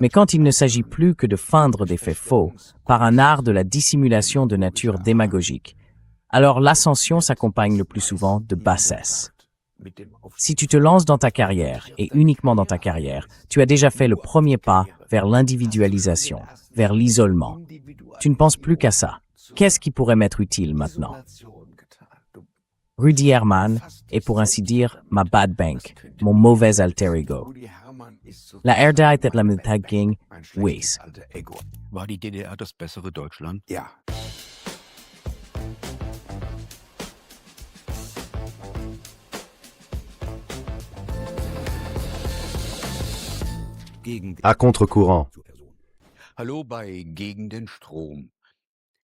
Mais quand il ne s'agit plus que de feindre des faits faux par un art de la dissimulation de nature démagogique, alors l'ascension s'accompagne le plus souvent de bassesse. Si tu te lances dans ta carrière, et uniquement dans ta carrière, tu as déjà fait le premier pas vers l'individualisation, vers l'isolement. Tu ne penses plus qu'à ça. Qu'est-ce qui pourrait m'être utile maintenant? Rudy Herman est pour ainsi dire ma bad bank, mon mauvais alter ego. La RDA était la Mittaging, Weiss. War die DDR das bessere Deutschland? Ja. À contre-courant. Hallo bei Gegen den Strom.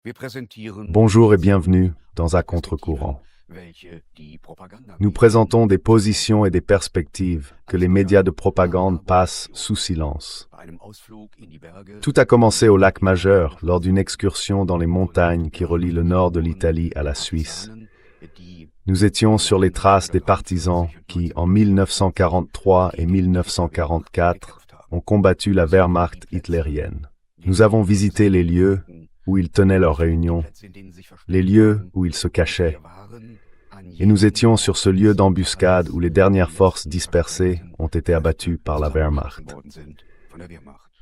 Wir präsentieren Bonjour et bienvenue dans À contre-courant. welche die Propaganda Nous présentons des positions et des perspectives que les médias de propagande passent sous silence. bei einem Ausflug in die Berge Tout a commencé au lac Majeur lors d'une excursion dans les montagnes qui relient le nord de l'Italie à la Suisse. die Nous étions sur les traces des partisans qui, en 1943 et 1944, ont combattu la Wehrmacht hitlérienne. Nous avons visité les lieux où ils tenaient leurs réunions, les lieux où ils se cachaient, et nous étions sur ce lieu d'embuscade où les dernières forces dispersées ont été abattues par la Wehrmacht.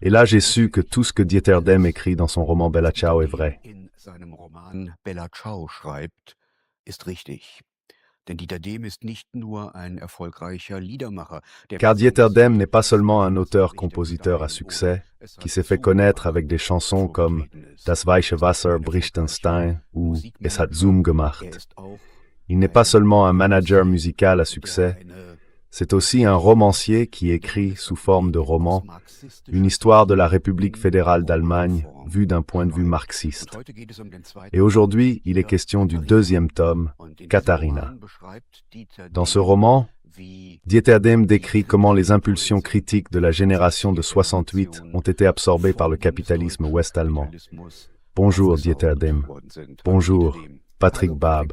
Et là, j'ai su que tout ce que Dieter Dehm écrit dans son roman Bella Ciao est vrai. in seinem Roman Bella Ciao schreibt, ist richtig. Denn Dieter Dehm ist nicht nur ein erfolgreicher Liedermacher. Car Dieter Dehm n'est pas seulement un auteur-compositeur à succès qui s'est fait connaître avec des chansons comme Das weiche Wasser bricht den Stein ou Es hat Zoom gemacht. Il n'est pas seulement un manager musical à succès, c'est aussi un romancier qui écrit sous forme de roman une histoire de la République fédérale d'Allemagne vue d'un point de vue marxiste. Et aujourd'hui, il est question du deuxième tome, Katharina. Dans ce roman, Dieter Dehm décrit comment les impulsions critiques de la génération de 68 ont été absorbées par le capitalisme ouest-allemand. Bonjour Dieter Dehm. Bonjour Patrick Babe.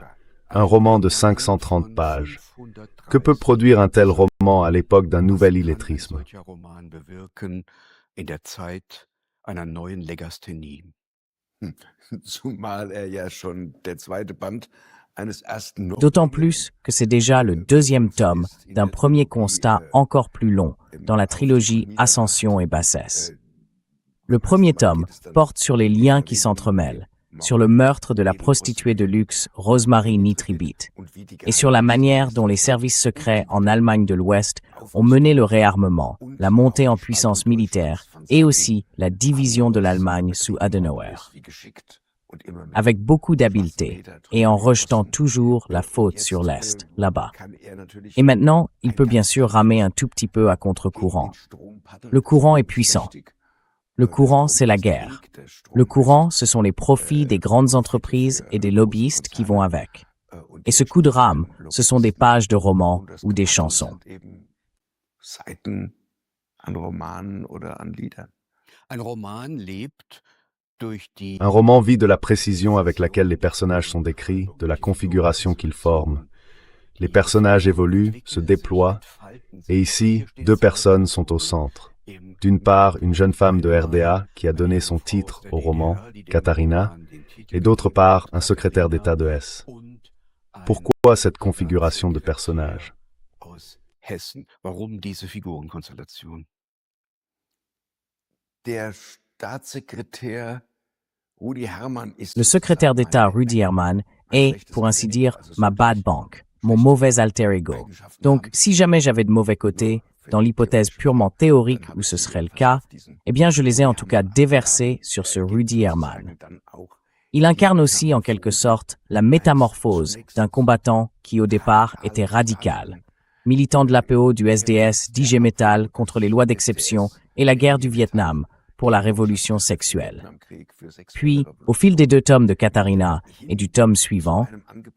Un roman de 530 pages. Que peut produire un tel roman à l'époque d'un nouvel illettrisme? In der Zeit einer neuen Legasthenie. Zumal ja schon der zweite Band eines ersten D'autant plus que c'est déjà le deuxième tome d'un premier constat encore plus long dans la trilogie Ascension et Bassesse. Le premier tome porte sur les liens qui s'entremêlent, sur le meurtre de la prostituée de luxe Rosemary Nitribit et sur la manière dont les services secrets en Allemagne de l'Ouest ont mené le réarmement, la montée en puissance militaire et aussi la division de l'Allemagne sous Adenauer. Avec beaucoup d'habileté et en rejetant toujours la faute sur l'Est, là-bas. Et maintenant, il peut bien sûr ramer un tout petit peu à contre-courant. Le courant est puissant. Le courant, c'est la guerre. Le courant, ce sont les profits des grandes entreprises et des lobbyistes qui vont avec. Et ce coup de rame, ce sont des pages de romans ou des chansons. Seiten an Romanen oder an Liedern. Ein Roman lebt durch die Un roman vit de la précision avec laquelle les personnages sont décrits, de la configuration qu'ils forment. Les personnages évoluent, se déploient, et ici, deux personnes sont au centre. D'une part, une jeune femme de RDA qui a donné son titre au roman, Katharina, et d'autre part, un secrétaire d'État de Hesse. Pourquoi cette configuration de personnages? aus Hessen. Warum diese Figurenkonstellation? Der Staatssekretär Rudi Hermann ist Le secrétaire d'État Rudy Herman est, pour ainsi dire, ma bad bank, mon mauvais alter ego. Donc, si jamais j'avais de mauvais côtés, dans l'hypothèse purement théorique où ce serait le cas, eh bien je les ai en tout cas déversés sur ce Rudy Herman. Il incarne aussi en quelque sorte la métamorphose d'un combattant qui au départ était radical, militant de l'APO, du SDS, d'IG Metall contre les lois d'exception et la guerre du Vietnam pour la révolution sexuelle. Puis, au fil des deux tomes de Katharina et du tome suivant,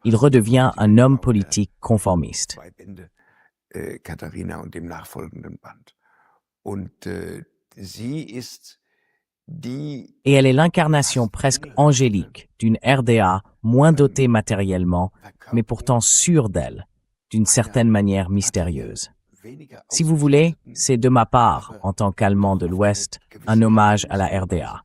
il redevient un homme politique conformiste. Katharina und dem nachfolgenden Band. Und sie ist die Et elle est l'incarnation presque angélique d'une RDA moins dotée matériellement, mais pourtant sûre d'elle, d'une certaine manière mystérieuse. Si vous voulez, c'est de ma part, en tant qu'Allemand de l'Ouest, un hommage à la RDA.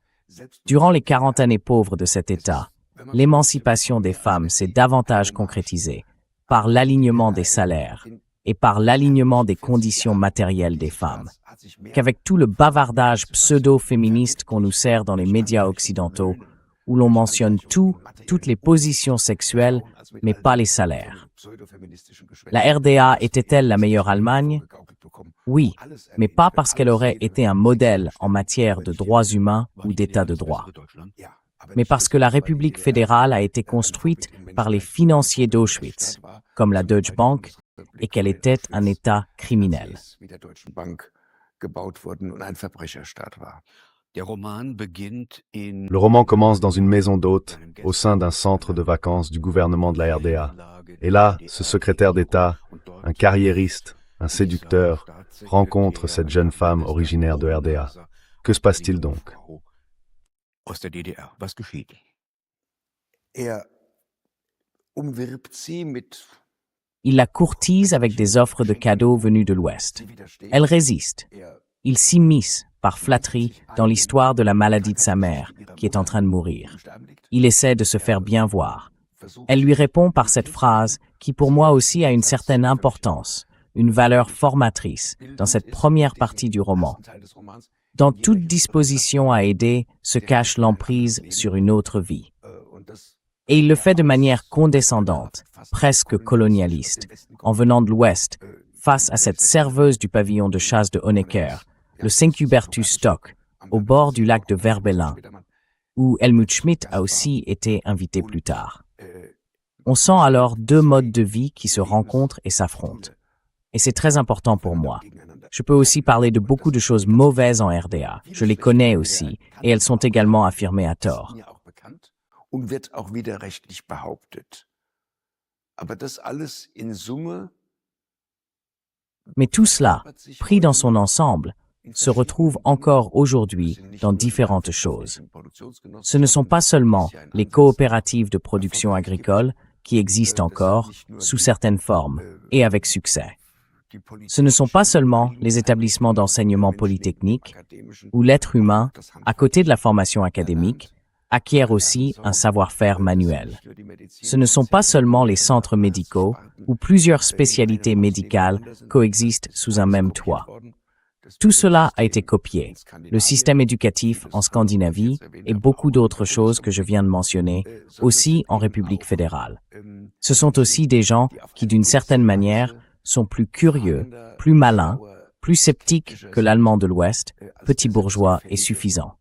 Durant les 40 années pauvres de cet État, l'émancipation des femmes s'est davantage concrétisée par l'alignement des salaires et par l'alignement des conditions matérielles des femmes, qu'avec tout le bavardage pseudo-féministe qu'on nous sert dans les médias occidentaux, où l'on mentionne toutes les positions sexuelles, mais pas les salaires. La RDA était-elle la meilleure Allemagne? Oui, mais pas parce qu'elle aurait été un modèle en matière de droits humains ou d'état de droit, mais parce que la République fédérale a été construite par les financiers d'Auschwitz, comme la Deutsche Bank, et qu'elle était un État criminel. Le roman commence dans une maison d'hôtes, au sein d'un centre de vacances du gouvernement de la RDA. Et là, ce secrétaire d'État, un carriériste, un séducteur, rencontre cette jeune femme originaire de RDA. Que se passe-t-il donc? Il la courtise avec des offres de cadeaux venus de l'Ouest. Elle résiste. Il s'immisce, par flatterie, dans l'histoire de la maladie de sa mère, qui est en train de mourir. Il essaie de se faire bien voir. Elle lui répond par cette phrase qui pour moi aussi a une certaine importance, une valeur formatrice dans cette première partie du roman. Dans toute disposition à aider se cache l'emprise sur une autre vie. Et il le fait de manière condescendante, presque colonialiste, en venant de l'Ouest, face à cette serveuse du pavillon de chasse de Honecker, le Saint-Hubertus Stock, au bord du lac de Verbelin, où Helmut Schmidt a aussi été invité plus tard. On sent alors deux modes de vie qui se rencontrent et s'affrontent. Et c'est très important pour moi. Je peux aussi parler de beaucoup de choses mauvaises en RDA. Je les connais aussi, et elles sont également affirmées à tort. Mais tout cela, pris dans son ensemble, se retrouve encore aujourd'hui dans différentes choses. Ce ne sont pas seulement les coopératives de production agricole qui existent encore, sous certaines formes, et avec succès. Ce ne sont pas seulement les établissements d'enseignement polytechnique, où l'être humain, à côté de la formation académique, acquiert aussi un savoir-faire manuel. Ce ne sont pas seulement les centres médicaux, où plusieurs spécialités médicales coexistent sous un même toit. Tout cela a été copié. Le système éducatif en Scandinavie et beaucoup d'autres choses que je viens de mentionner, aussi en République fédérale. Ce sont aussi des gens qui, d'une certaine manière, sont plus curieux, plus malins, plus sceptiques que l'Allemand de l'Ouest, petit bourgeois et suffisant.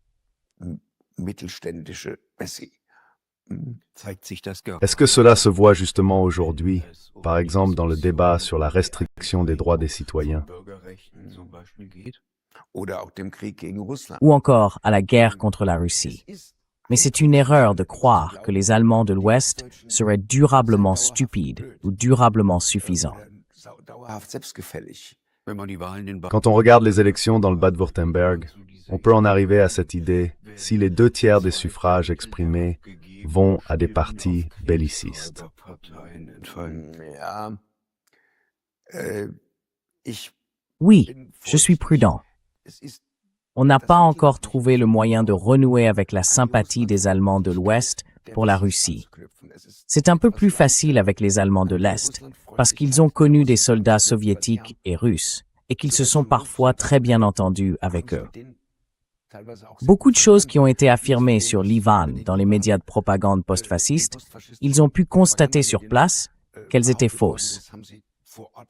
Est-ce que cela se voit justement aujourd'hui, par exemple dans le débat sur la restriction des droits des citoyens? Ou encore à la guerre contre la Russie. Mais c'est une erreur de croire que les Allemands de l'Ouest seraient durablement stupides ou durablement suffisants. Quand on regarde les élections dans le Bade-Württemberg, on peut en arriver à cette idée si les 2/3 des suffrages exprimés vont à des partis bellicistes. Oui, je suis prudent. On n'a pas encore trouvé le moyen de renouer avec la sympathie des Allemands de l'Ouest pour la Russie. C'est un peu plus facile avec les Allemands de l'Est, parce qu'ils ont connu des soldats soviétiques et russes, et qu'ils se sont parfois très bien entendus avec eux. Beaucoup de choses qui ont été affirmées sur l'Ivan dans les médias de propagande post-fasciste, ils ont pu constater sur place qu'elles étaient fausses.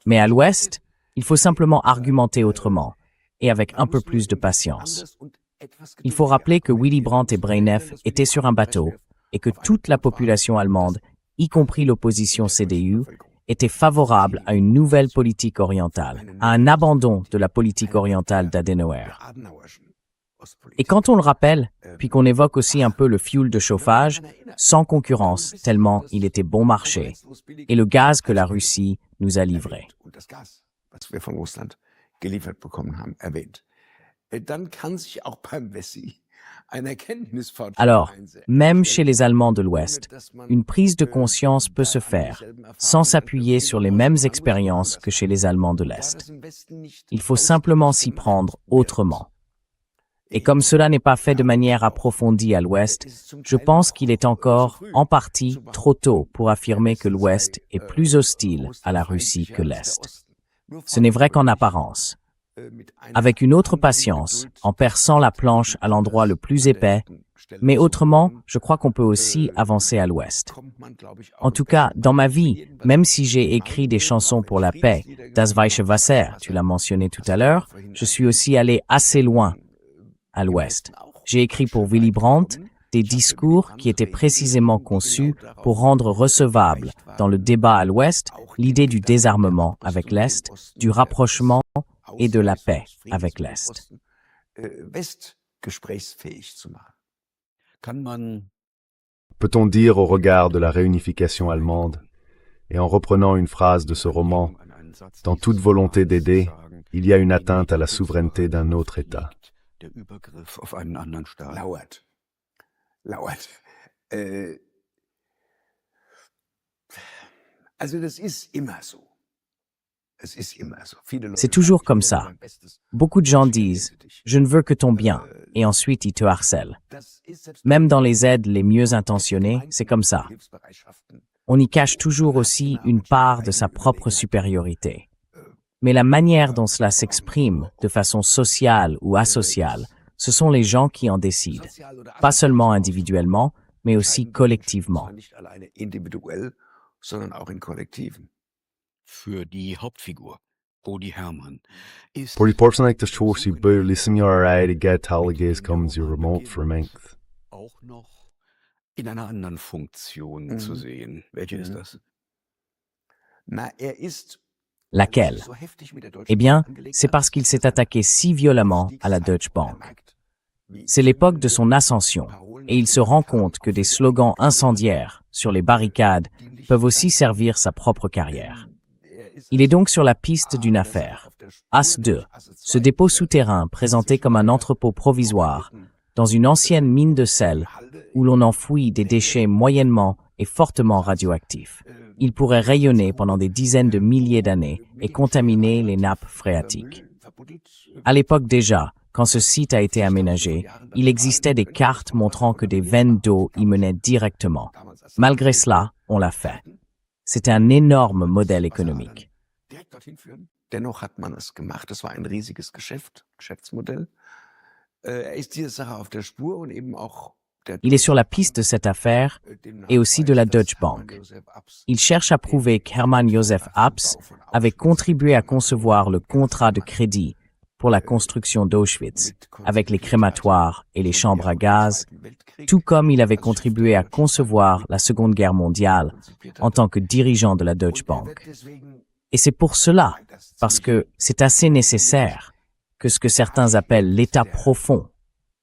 Mais à l'Ouest, il faut simplement argumenter autrement, et avec un peu plus de patience. Il faut rappeler que Willy Brandt et Brejnev étaient sur un bateau, et que toute la population allemande, y compris l'opposition CDU, était favorable à une nouvelle politique orientale, à un abandon de la politique orientale d'Adenauer. Et quand on le rappelle, puis qu'on évoque aussi un peu le fioul de chauffage, sans concurrence, tellement il était bon marché, et le gaz que la Russie nous a livré. Alors, même chez les Allemands de l'Ouest, une prise de conscience peut se faire sans s'appuyer sur les mêmes expériences que chez les Allemands de l'Est. Il faut simplement s'y prendre autrement. Et comme cela n'est pas fait de manière approfondie à l'Ouest, je pense qu'il est encore, en partie, trop tôt pour affirmer que l'Ouest est plus hostile à la Russie que l'Est. Ce n'est vrai qu'en apparence. Avec une autre patience, en perçant la planche à l'endroit le plus épais, mais autrement, je crois qu'on peut aussi avancer à l'Ouest. En tout cas, dans ma vie, même si j'ai écrit des chansons pour la paix, Das Weiche Wasser, tu l'as mentionné tout à l'heure, je suis aussi allé assez loin à l'Ouest. J'ai écrit pour Willy Brandt des discours qui étaient précisément conçus pour rendre recevable dans le débat à l'Ouest l'idée du désarmement avec l'Est, du rapprochement et de la paix avec l'Est. Peut-on dire au regard de la réunification allemande, et en reprenant une phrase de ce roman, dans toute volonté d'aider, il y a une atteinte à la souveraineté d'un autre État. Lauert. Also das ist immer so. C'est toujours comme ça. Beaucoup de gens disent « Je ne veux que ton bien » et ensuite ils te harcèlent. Même dans les aides les mieux intentionnées, c'est comme ça. On y cache toujours aussi une part de sa propre supériorité. Mais la manière dont cela s'exprime, de façon sociale ou asociale, ce sont les gens qui en décident. Pas seulement individuellement, mais aussi collectivement. Für die Hauptfigur, Rudi Hermann, ist Pour die Portsenek des Chorsi beur listen your eye to get Talliges comes your remote from length. auch noch in einer anderen Funktion zu sehen. Welche ist das? Laquelle? Eh bien, c'est parce qu'il s'est attaqué si violemment à la Deutsche Bank. C'est l'époque de son ascension, et il se rend compte que des slogans incendiaires sur les barricades peuvent aussi servir sa propre carrière. Il est donc sur la piste d'une affaire. As 2, ce dépôt souterrain présenté comme un entrepôt provisoire dans une ancienne mine de sel où l'on enfouit des déchets moyennement et fortement radioactifs. Il pourrait rayonner pendant des dizaines de milliers d'années et contaminer les nappes phréatiques. À l'époque déjà, quand ce site a été aménagé, il existait des cartes montrant que des veines d'eau y menaient directement. Malgré cela, on l'a fait. C'était un énorme modèle économique. Dennoch hat man es gemacht. Es war ein riesiges Geschäftsmodell. Ist dieser Sache auf der Spur und eben auch Il est sur la piste de cette affaire et aussi de la Deutsche Bank. Il cherche à prouver qu'Hermann Josef Abs avait contribué à concevoir le contrat de crédit pour la construction d'Auschwitz, avec les crématoires et les chambres à gaz, tout comme il avait contribué à concevoir la Seconde Guerre mondiale en tant que dirigeant de la Deutsche Bank. Et c'est pour cela, parce que c'est assez nécessaire, que ce que certains appellent l'état profond,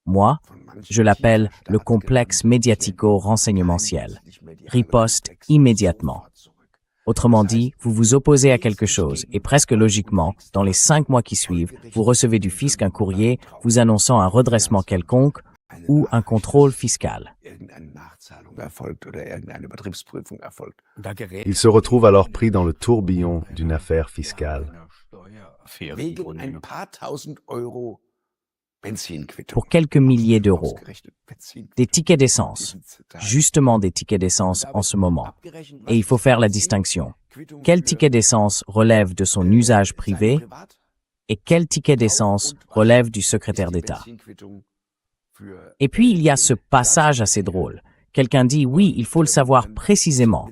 moi, je l'appelle le complexe médiatico-renseignementiel, riposte immédiatement. Autrement dit, vous vous opposez à quelque chose et presque logiquement, dans les 5 mois qui suivent, vous recevez du fisc un courrier vous annonçant un redressement quelconque ou un contrôle fiscal. Il se retrouve alors pris dans le tourbillon d'une affaire fiscale. wegen ein paar tausend Euro Benzinquittung. Pour quelques milliers d'euros. Des tickets d'essence. Justement des tickets d'essence en ce moment. Et il faut faire la distinction. Quel ticket d'essence relève de son usage privé et quel ticket d'essence relève du secrétaire d'État. Et puis il y a ce passage assez drôle. Quelqu'un dit, oui, il faut le savoir précisément.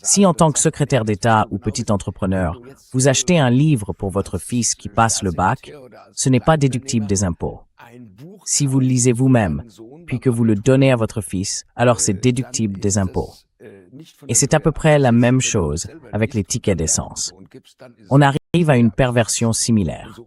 Si en tant que secrétaire d'État ou petit entrepreneur, vous achetez un livre pour votre fils qui passe le bac, ce n'est pas déductible des impôts. Si vous le lisez vous-même, puis que vous le donnez à votre fils, alors c'est déductible des impôts. Et c'est à peu près la même chose avec les tickets d'essence. On arrive à une perversion similaire.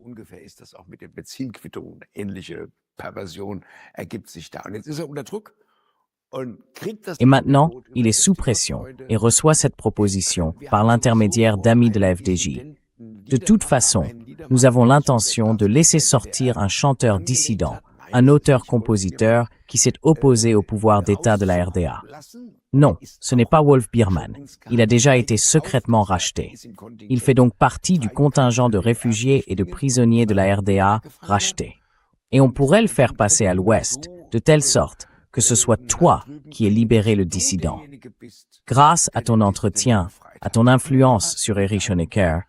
Et maintenant, il est sous pression et reçoit cette proposition par l'intermédiaire d'amis de la FDJ. De toute façon, nous avons l'intention de laisser sortir un chanteur dissident un auteur-compositeur qui s'est opposé au pouvoir d'État de la RDA. Non, ce n'est pas Wolf Biermann. Il a déjà été secrètement racheté. Il fait donc partie du contingent de réfugiés et de prisonniers de la RDA rachetés. Et on pourrait le faire passer à l'Ouest, de telle sorte que ce soit toi qui aies libéré le dissident. Grâce à ton entretien, à ton influence sur Erich Honecker,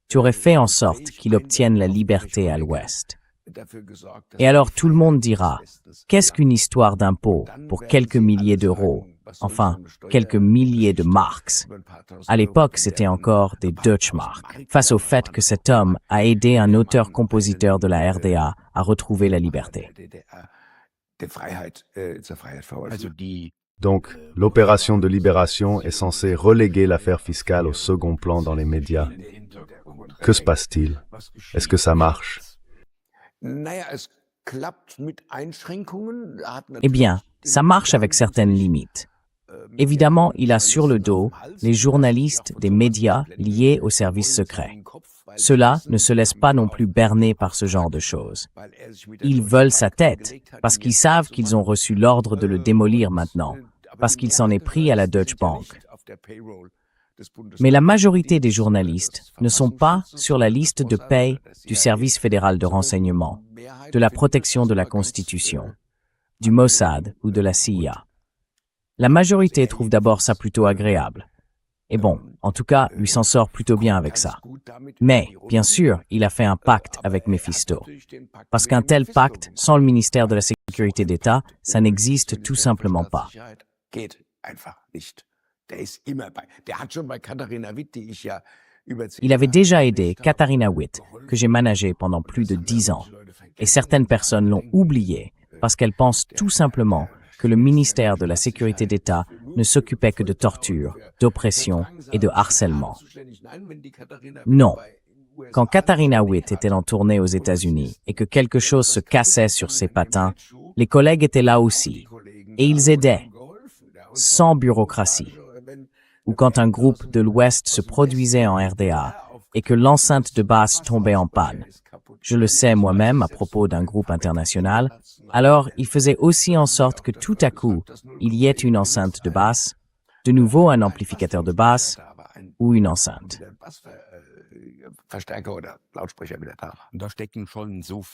tu aurais fait en sorte qu'il obtienne la liberté à l'Ouest. Et alors tout le monde dira, qu'est-ce qu'une histoire d'impôt pour quelques milliers d'euros, enfin, quelques milliers de marks? À l'époque, c'était encore des Deutschmark, face au fait que cet homme a aidé un auteur-compositeur de la RDA à retrouver la liberté. Donc, l'opération de libération est censée reléguer l'affaire fiscale au second plan dans les médias. Que se passe-t-il? Est-ce que ça marche? Eh bien, ça marche avec certaines limites. Évidemment, il a sur le dos les journalistes des médias liés au service secret. Ceux-là ne se laissent pas non plus berner par ce genre de choses. Ils veulent sa tête, parce qu'ils savent qu'ils ont reçu l'ordre de le démolir maintenant, parce qu'il s'en est pris à la Deutsche Bank. Mais la majorité des journalistes ne sont pas sur la liste de paie du Service fédéral de renseignement, de la protection de la Constitution, du Mossad ou de la CIA. La majorité trouve d'abord ça plutôt agréable. Et bon, en tout cas, lui s'en sort plutôt bien avec ça. Mais, bien sûr, il a fait un pacte avec Mephisto. Parce qu'un tel pacte, sans le ministère de la Sécurité d'État, ça n'existe tout simplement pas. Il avait déjà aidé Katharina Witt, que j'ai managée pendant plus de 10 ans. Et certaines personnes l'ont oublié parce qu'elles pensent tout simplement que le ministère de la Sécurité d'État ne s'occupait que de torture, d'oppression et de harcèlement. Non. Quand Katharina Witt était en tournée aux États-Unis et que quelque chose se cassait sur ses patins, les collègues étaient là aussi. Et ils aidaient, sans bureaucratie. Ou quand un groupe de l'Ouest se produisait en RDA et que l'enceinte de basse tombait en panne. Je le sais moi-même à propos d'un groupe international, alors il faisait aussi en sorte que tout à coup, il y ait une enceinte de basse, de nouveau un amplificateur de basse ou une enceinte.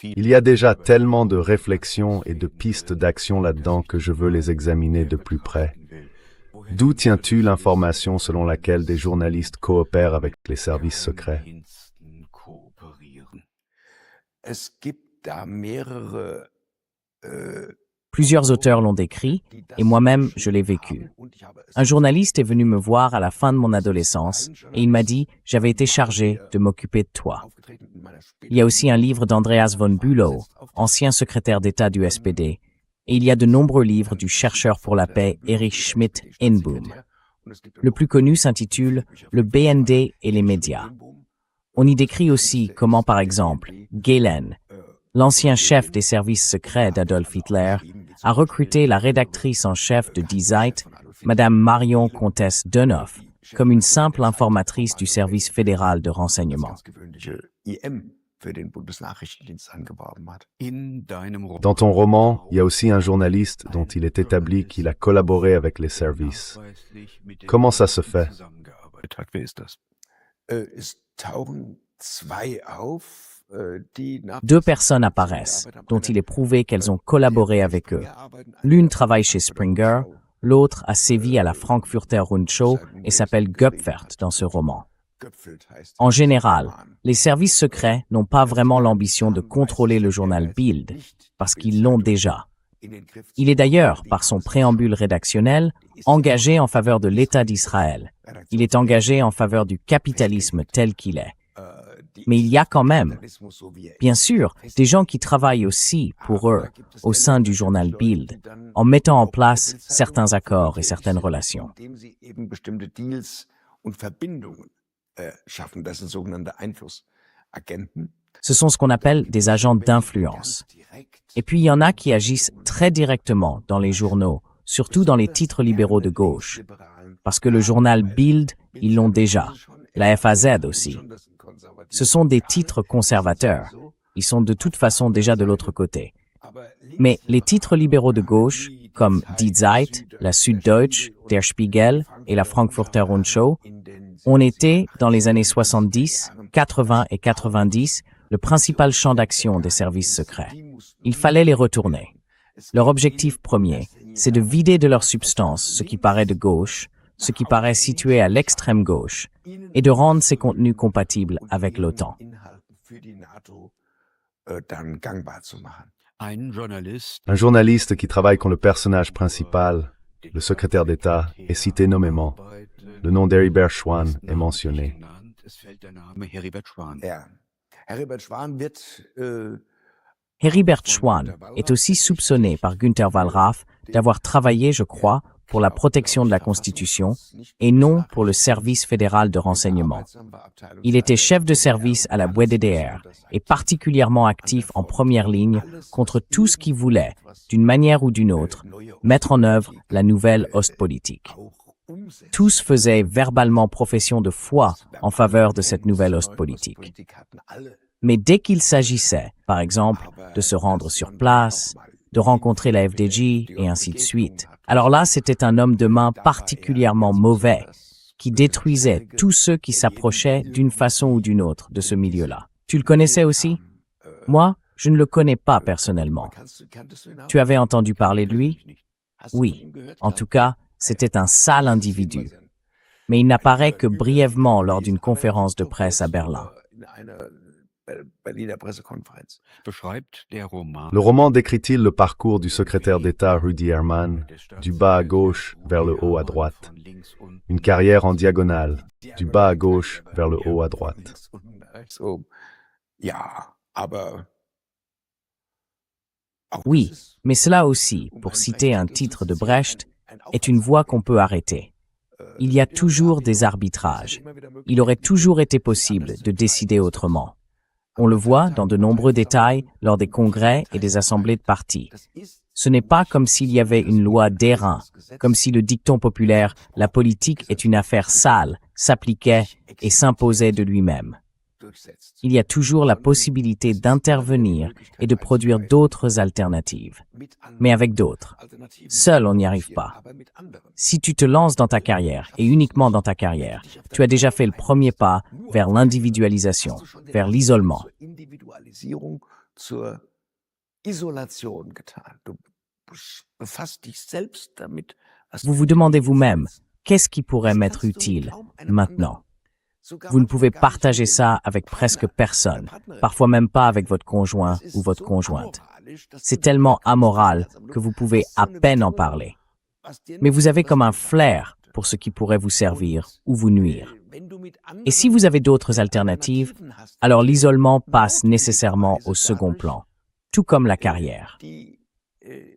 Il y a déjà tellement de réflexions et de pistes d'action là-dedans que je veux les examiner de plus près. D'où tiens-tu l'information selon laquelle des journalistes coopèrent avec les services secrets? Plusieurs auteurs l'ont décrit, et moi-même, je l'ai vécu. Un journaliste est venu me voir à la fin de mon adolescence, et il m'a dit « J'avais été chargé de m'occuper de toi ». Il y a aussi un livre d'Andreas von Bülow, ancien secrétaire d'État du SPD, et il y a de nombreux livres du chercheur pour la paix Erich Schmidt-Inboom. Le plus connu s'intitule « Le BND et les médias ». On y décrit aussi comment, par exemple, Gehlen, l'ancien chef des services secrets d'Adolf Hitler, a recruté la rédactrice en chef de Die Zeit, Madame Marion Comtesse Dönhoff, comme une simple informatrice du service fédéral de renseignement. Dans ton roman, il y a aussi un journaliste dont il est établi qu'il a collaboré avec les services. Comment ça se fait? Deux personnes apparaissent, dont il est prouvé qu'elles ont collaboré avec eux. L'une travaille chez Springer, l'autre a sévi à la Frankfurter Rundschau et s'appelle Göpfert dans ce roman. En général, les services secrets n'ont pas vraiment l'ambition de contrôler le journal Bild, parce qu'ils l'ont déjà. Il est d'ailleurs, par son préambule rédactionnel, engagé en faveur de l'État d'Israël. Il est engagé en faveur du capitalisme tel qu'il est. Mais il y a quand même, bien sûr, des gens qui travaillent aussi pour eux au sein du journal Bild, en mettant en place certains accords et certaines relations. Ce sont ce qu'on appelle des agents d'influence. Et puis il y en a qui agissent très directement dans les journaux, surtout dans les titres libéraux de gauche. Parce que le journal Bild, ils l'ont déjà. La FAZ aussi. Ce sont des titres conservateurs. Ils sont de toute façon déjà de l'autre côté. Mais les titres libéraux de gauche, comme Die Zeit, la Süddeutsche, Der Spiegel et la Frankfurter Rundschau, ont été, dans les années 70, 80 et 90, le principal champ d'action des services secrets. Il fallait les retourner. Leur objectif premier, c'est de vider de leur substance ce qui paraît de gauche, ce qui paraît situé à l'extrême gauche, et de rendre ces contenus compatibles avec l'OTAN. Un journaliste qui travaille quand le personnage principal, le secrétaire d'État, est cité nommément. Le nom d'Heribert Schwan est mentionné. Heribert Schwan est aussi soupçonné par Günther Wallraff d'avoir travaillé, je crois, pour la protection de la Constitution et non pour le service fédéral de renseignement. Il était chef de service à la BWDR et particulièrement actif en première ligne contre tout ce qui voulait, d'une manière ou d'une autre, mettre en œuvre la nouvelle Ostpolitik. Tous faisaient verbalement profession de foi en faveur de cette nouvelle Ostpolitik. Mais dès qu'il s'agissait, par exemple, de se rendre sur place, de rencontrer la FDJ et ainsi de suite, alors là, c'était un homme de main particulièrement mauvais qui détruisait tous ceux qui s'approchaient d'une façon ou d'une autre de ce milieu-là. Tu le connaissais aussi? Moi, je ne le connais pas personnellement. Tu avais entendu parler de lui? Oui. En tout cas, c'était un sale individu. Mais il n'apparaît que brièvement lors d'une conférence de presse à Berlin. Le roman décrit-il le parcours du secrétaire d'État Rudi Herrmann, du bas à gauche vers le haut à droite? Une carrière en diagonale, du bas à gauche vers le haut à droite. Oui, mais cela aussi, pour citer un titre de Brecht, est une voie qu'on peut arrêter. Il y a toujours des arbitrages. Il aurait toujours été possible de décider autrement. On le voit dans de nombreux détails lors des congrès et des assemblées de partis. Ce n'est pas comme s'il y avait une loi d'airain, comme si le dicton populaire « la politique est une affaire sale » s'appliquait et s'imposait de lui-même. Il y a toujours la possibilité d'intervenir et de produire d'autres alternatives, mais avec d'autres. Seul, on n'y arrive pas. Si tu te lances dans ta carrière, et uniquement dans ta carrière, tu as déjà fait le premier pas vers l'individualisation, vers l'isolement. Vous vous demandez vous-même, qu'est-ce qui pourrait m'être utile maintenant? Vous ne pouvez partager ça avec presque personne, parfois même pas avec votre conjoint ou votre conjointe. C'est tellement amoral que vous pouvez à peine en parler. Mais vous avez comme un flair pour ce qui pourrait vous servir ou vous nuire. Et si vous avez d'autres alternatives, alors l'isolement passe nécessairement au second plan, tout comme la carrière.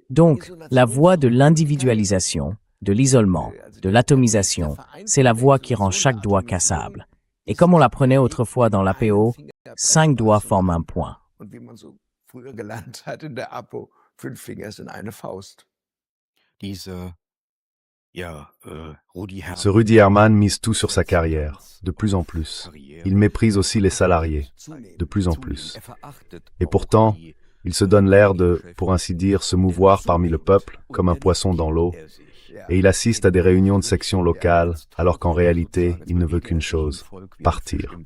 Donc, la voie de l'individualisation, de l'isolement, de l'atomisation, c'est la voie qui rend chaque doigt cassable. Et comme on l'apprenait autrefois dans l'APO, 5 doigts forment un point. Ce Rudi Herrmann mise tout sur sa carrière, de plus en plus. Il méprise aussi les salariés, de plus en plus. Et pourtant, il se donne l'air de, pour ainsi dire, se mouvoir parmi le peuple comme un poisson dans l'eau, et il assiste à des réunions de sections locales, alors qu'en réalité, il ne veut qu'une chose, partir.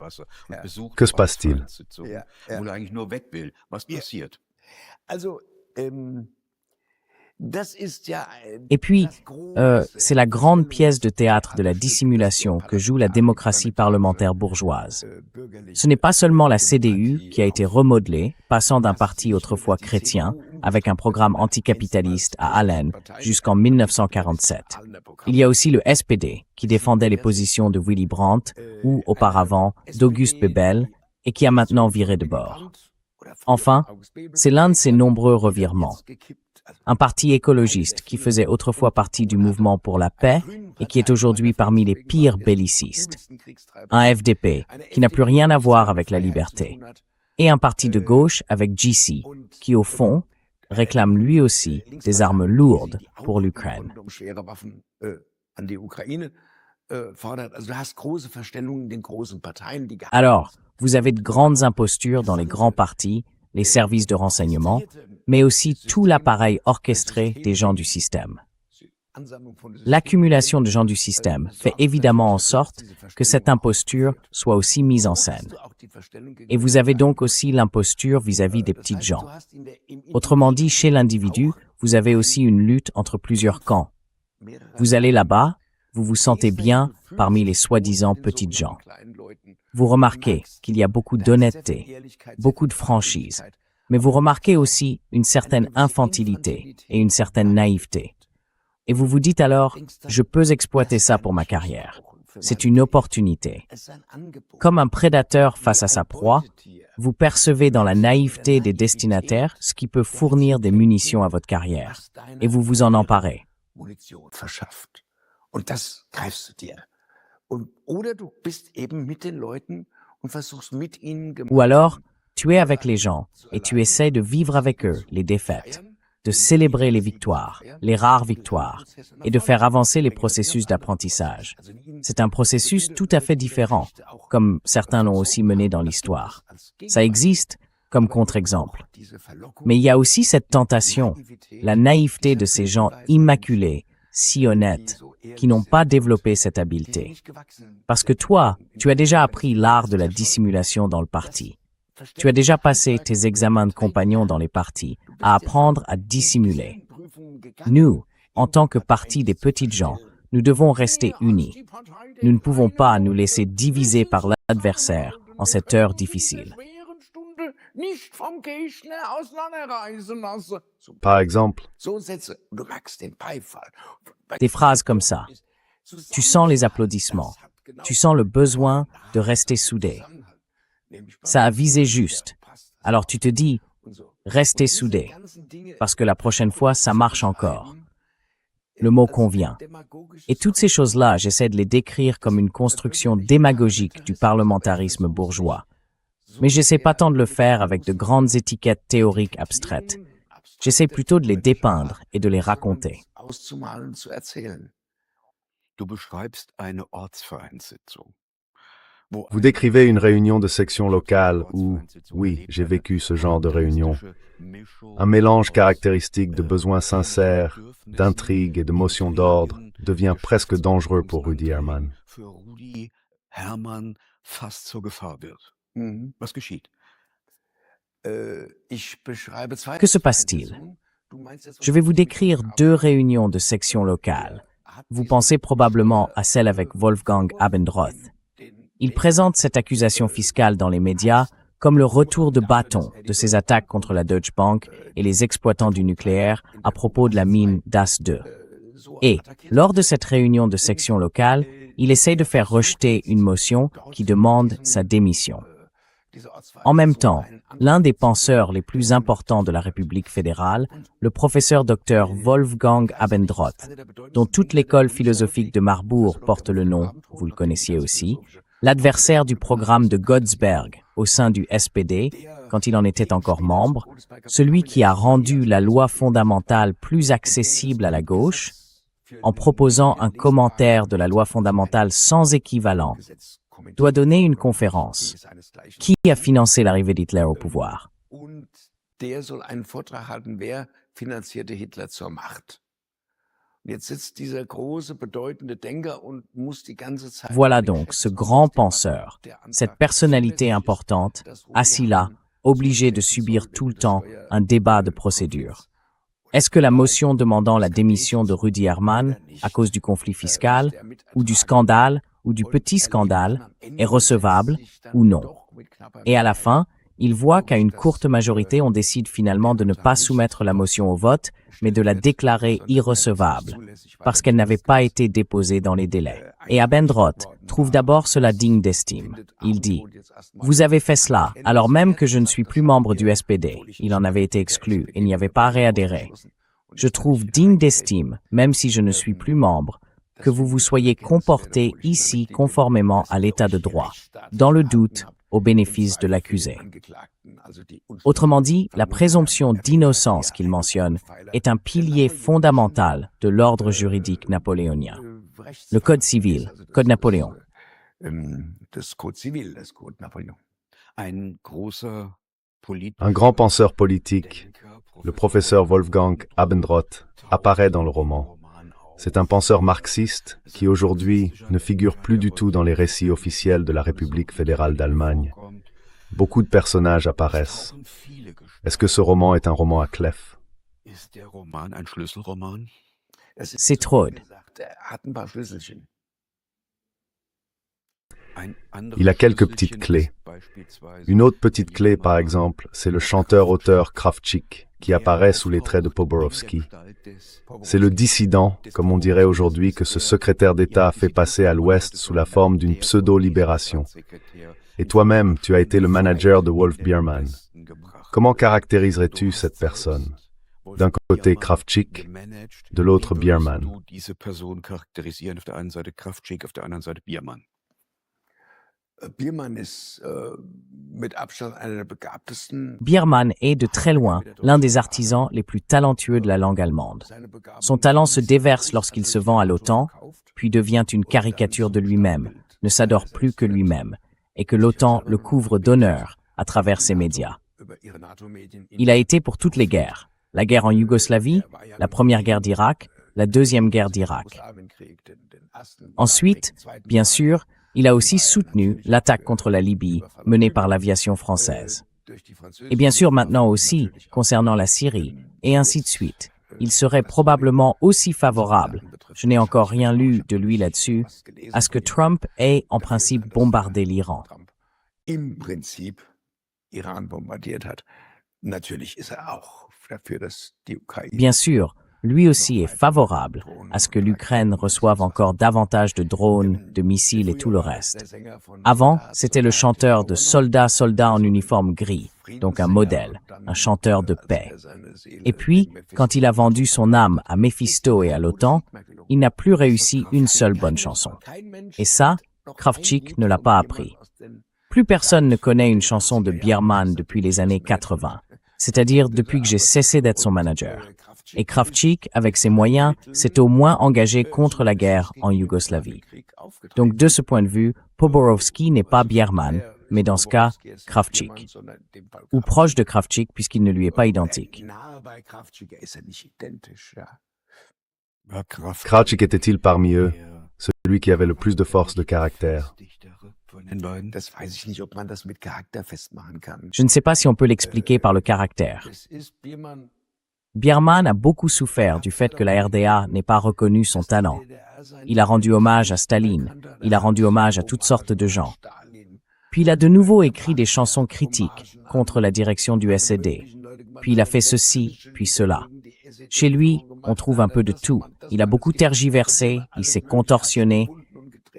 Que se passe-t-il? Et puis, c'est la grande pièce de théâtre de la dissimulation que joue la démocratie parlementaire bourgeoise. Ce n'est pas seulement la CDU qui a été remodelée, passant d'un parti autrefois chrétien, avec un programme anticapitaliste à Allen jusqu'en 1947. Il y a aussi le SPD, qui défendait les positions de Willy Brandt, ou auparavant d'Auguste Bebel, et qui a maintenant viré de bord. Enfin, c'est l'un de ces nombreux revirements. Un parti écologiste qui faisait autrefois partie du mouvement pour la paix et qui est aujourd'hui parmi les pires bellicistes. Un FDP qui n'a plus rien à voir avec la liberté. Et un parti de gauche avec JC qui, au fond, réclame lui aussi des armes lourdes pour l'Ukraine. Alors, vous avez de grandes impostures dans les grands partis, les services de renseignement, mais aussi tout l'appareil orchestré des gens du système. L'accumulation de gens du système fait évidemment en sorte que cette imposture soit aussi mise en scène. Et vous avez donc aussi l'imposture vis-à-vis des petites gens. Autrement dit, chez l'individu, vous avez aussi une lutte entre plusieurs camps. Vous allez là-bas, vous vous sentez bien parmi les soi-disant petites gens. Vous remarquez qu'il y a beaucoup d'honnêteté, beaucoup de franchise, mais vous remarquez aussi une certaine infantilité et une certaine naïveté. Et vous vous dites alors, je peux exploiter ça pour ma carrière. C'est une opportunité. Comme un prédateur face à sa proie, vous percevez dans la naïveté des destinataires ce qui peut fournir des munitions à votre carrière. Et vous vous en emparez. Ou alors, tu es avec les gens et tu essaies de vivre avec eux les défaites, de célébrer les victoires, les rares victoires, et de faire avancer les processus d'apprentissage. C'est un processus tout à fait différent, comme certains l'ont aussi mené dans l'histoire. Ça existe comme contre-exemple. Mais il y a aussi cette tentation, la naïveté de ces gens immaculés, si honnêtes, qui n'ont pas développé cette habileté. Parce que toi, tu as déjà appris l'art de la dissimulation dans le parti. Tu as déjà passé tes examens de compagnons dans les partis à apprendre à dissimuler. Nous, en tant que parti des petites gens, nous devons rester unis. Nous ne pouvons pas nous laisser diviser par l'adversaire en cette heure difficile. Par exemple, Des phrases comme ça. Tu sens les applaudissements. Tu sens le besoin de rester soudé. Ça a visé juste. Alors tu te dis, restez soudés, parce que la prochaine fois, ça marche encore. Le mot convient. Et toutes ces choses-là, j'essaie de les décrire comme une construction démagogique du parlementarisme bourgeois. Mais j'essaie pas tant de le faire avec de grandes étiquettes théoriques abstraites. J'essaie plutôt de les dépeindre et de les raconter. Du beschreibst eine Ortsvereinssitzung. vous décrivez une réunion de section locale où, oui, j'ai vécu ce genre de réunion. Un mélange caractéristique de besoins sincères, d'intrigues et de motions d'ordre devient presque dangereux pour Rudi Herrmann. Was geschieht? Que se passe-t-il? Je vais vous décrire 2 réunions de section locale. Vous pensez probablement à celle avec Wolfgang Abendroth. Il présente cette accusation fiscale dans les médias comme le retour de bâton de ses attaques contre la Deutsche Bank et les exploitants du nucléaire à propos de la mine Das 2. Et, lors de cette réunion de section locale, il essaie de faire rejeter une motion qui demande sa démission. En même temps, l'un des penseurs les plus importants de la République fédérale, le professeur Dr Wolfgang Abendroth, dont toute l'école philosophique de Marbourg porte le nom, vous le connaissiez aussi, l'adversaire du programme de Godesberg au sein du SPD, quand il en était encore membre, celui qui a rendu la loi fondamentale plus accessible à la gauche, en proposant un commentaire de la loi fondamentale sans équivalent, doit donner une conférence. Qui a financé l'arrivée d'Hitler au pouvoir? Voilà donc ce grand penseur, cette personnalité importante, assis là, obligé de subir tout le temps un débat de procédure. Est-ce que la motion demandant la démission de Rudi Herrmann, à cause du conflit fiscal, ou du scandale, ou du petit scandale, est recevable ou non? Et à la fin, il voit qu'à une courte majorité, on décide finalement de ne pas soumettre la motion au vote, mais de la déclarer irrecevable, parce qu'elle n'avait pas été déposée dans les délais. Et Abendroth trouve d'abord cela digne d'estime. Il dit « Vous avez fait cela, alors même que je ne suis plus membre du SPD. Il en avait été exclu et n'y avait pas réadhéré. Je trouve digne d'estime, même si je ne suis plus membre, que vous vous soyez comporté ici conformément à l'état de droit, dans le doute, au bénéfice de l'accusé. » Autrement dit, la présomption d'innocence qu'il mentionne est un pilier fondamental de l'ordre juridique napoléonien. Le Code civil, Code Napoléon. Un grand penseur politique, le professeur Wolfgang Abendroth apparaît dans le roman. C'est un penseur marxiste qui aujourd'hui ne figure plus du tout dans les récits officiels de la République fédérale d'Allemagne. Beaucoup de personnages apparaissent. Est-ce que ce roman est un roman à clef? C'est Trode. Il a quelques petites clés. Une autre petite clé, par exemple, c'est le chanteur-auteur Kravčík, qui apparaît sous les traits de Poborowski. C'est le dissident, comme on dirait aujourd'hui, que ce secrétaire d'État a fait passer à l'Ouest sous la forme d'une pseudo-libération. Et toi-même, tu as été le manager de Wolf Biermann. Comment caractériserais-tu cette personne? D'un côté Kravčík, de l'autre Biermann. Biermann est, de très loin, l'un des artisans les plus talentueux de la langue allemande. Son talent se déverse lorsqu'il se vend à l'OTAN, puis devient une caricature de lui-même, ne s'adore plus que lui-même, et que l'OTAN le couvre d'honneur à travers ses médias. Il a été pour toutes les guerres. La guerre en Yougoslavie, la première guerre d'Irak, la deuxième guerre d'Irak. Ensuite, bien sûr, il a aussi soutenu l'attaque contre la Libye menée par l'aviation française. Et bien sûr maintenant aussi, concernant la Syrie, et ainsi de suite. Il serait probablement aussi favorable, je n'ai encore rien lu de lui là-dessus, à ce que Trump ait en principe bombardé l'Iran. Bien sûr, lui aussi est favorable à ce que l'Ukraine reçoive encore davantage de drones, de missiles et tout le reste. Avant, c'était le chanteur de soldats en uniforme gris, donc un modèle, un chanteur de paix. Et puis, quand il a vendu son âme à Mephisto et à l'OTAN, il n'a plus réussi une seule bonne chanson. Et ça, Kravčík ne l'a pas appris. Plus personne ne connaît une chanson de Biermann depuis les années 80, c'est-à-dire depuis que j'ai cessé d'être son manager. Et Kravčík, avec ses moyens, s'est au moins engagé contre la guerre en Yougoslavie. Donc de ce point de vue, Poborowski n'est pas Biermann, mais dans ce cas, Kravčík. Ou proche de Kravčík puisqu'il ne lui est pas identique. Kravčík était-il parmi eux, celui qui avait le plus de force de caractère? Je ne sais pas si on peut l'expliquer par le caractère. Biermann a beaucoup souffert du fait que la RDA n'ait pas reconnu son talent. Il a rendu hommage à Staline, il a rendu hommage à toutes sortes de gens. Puis il a de nouveau écrit des chansons critiques contre la direction du SED. Puis il a fait ceci, puis cela. Chez lui, on trouve un peu de tout. Il a beaucoup tergiversé, il s'est contorsionné.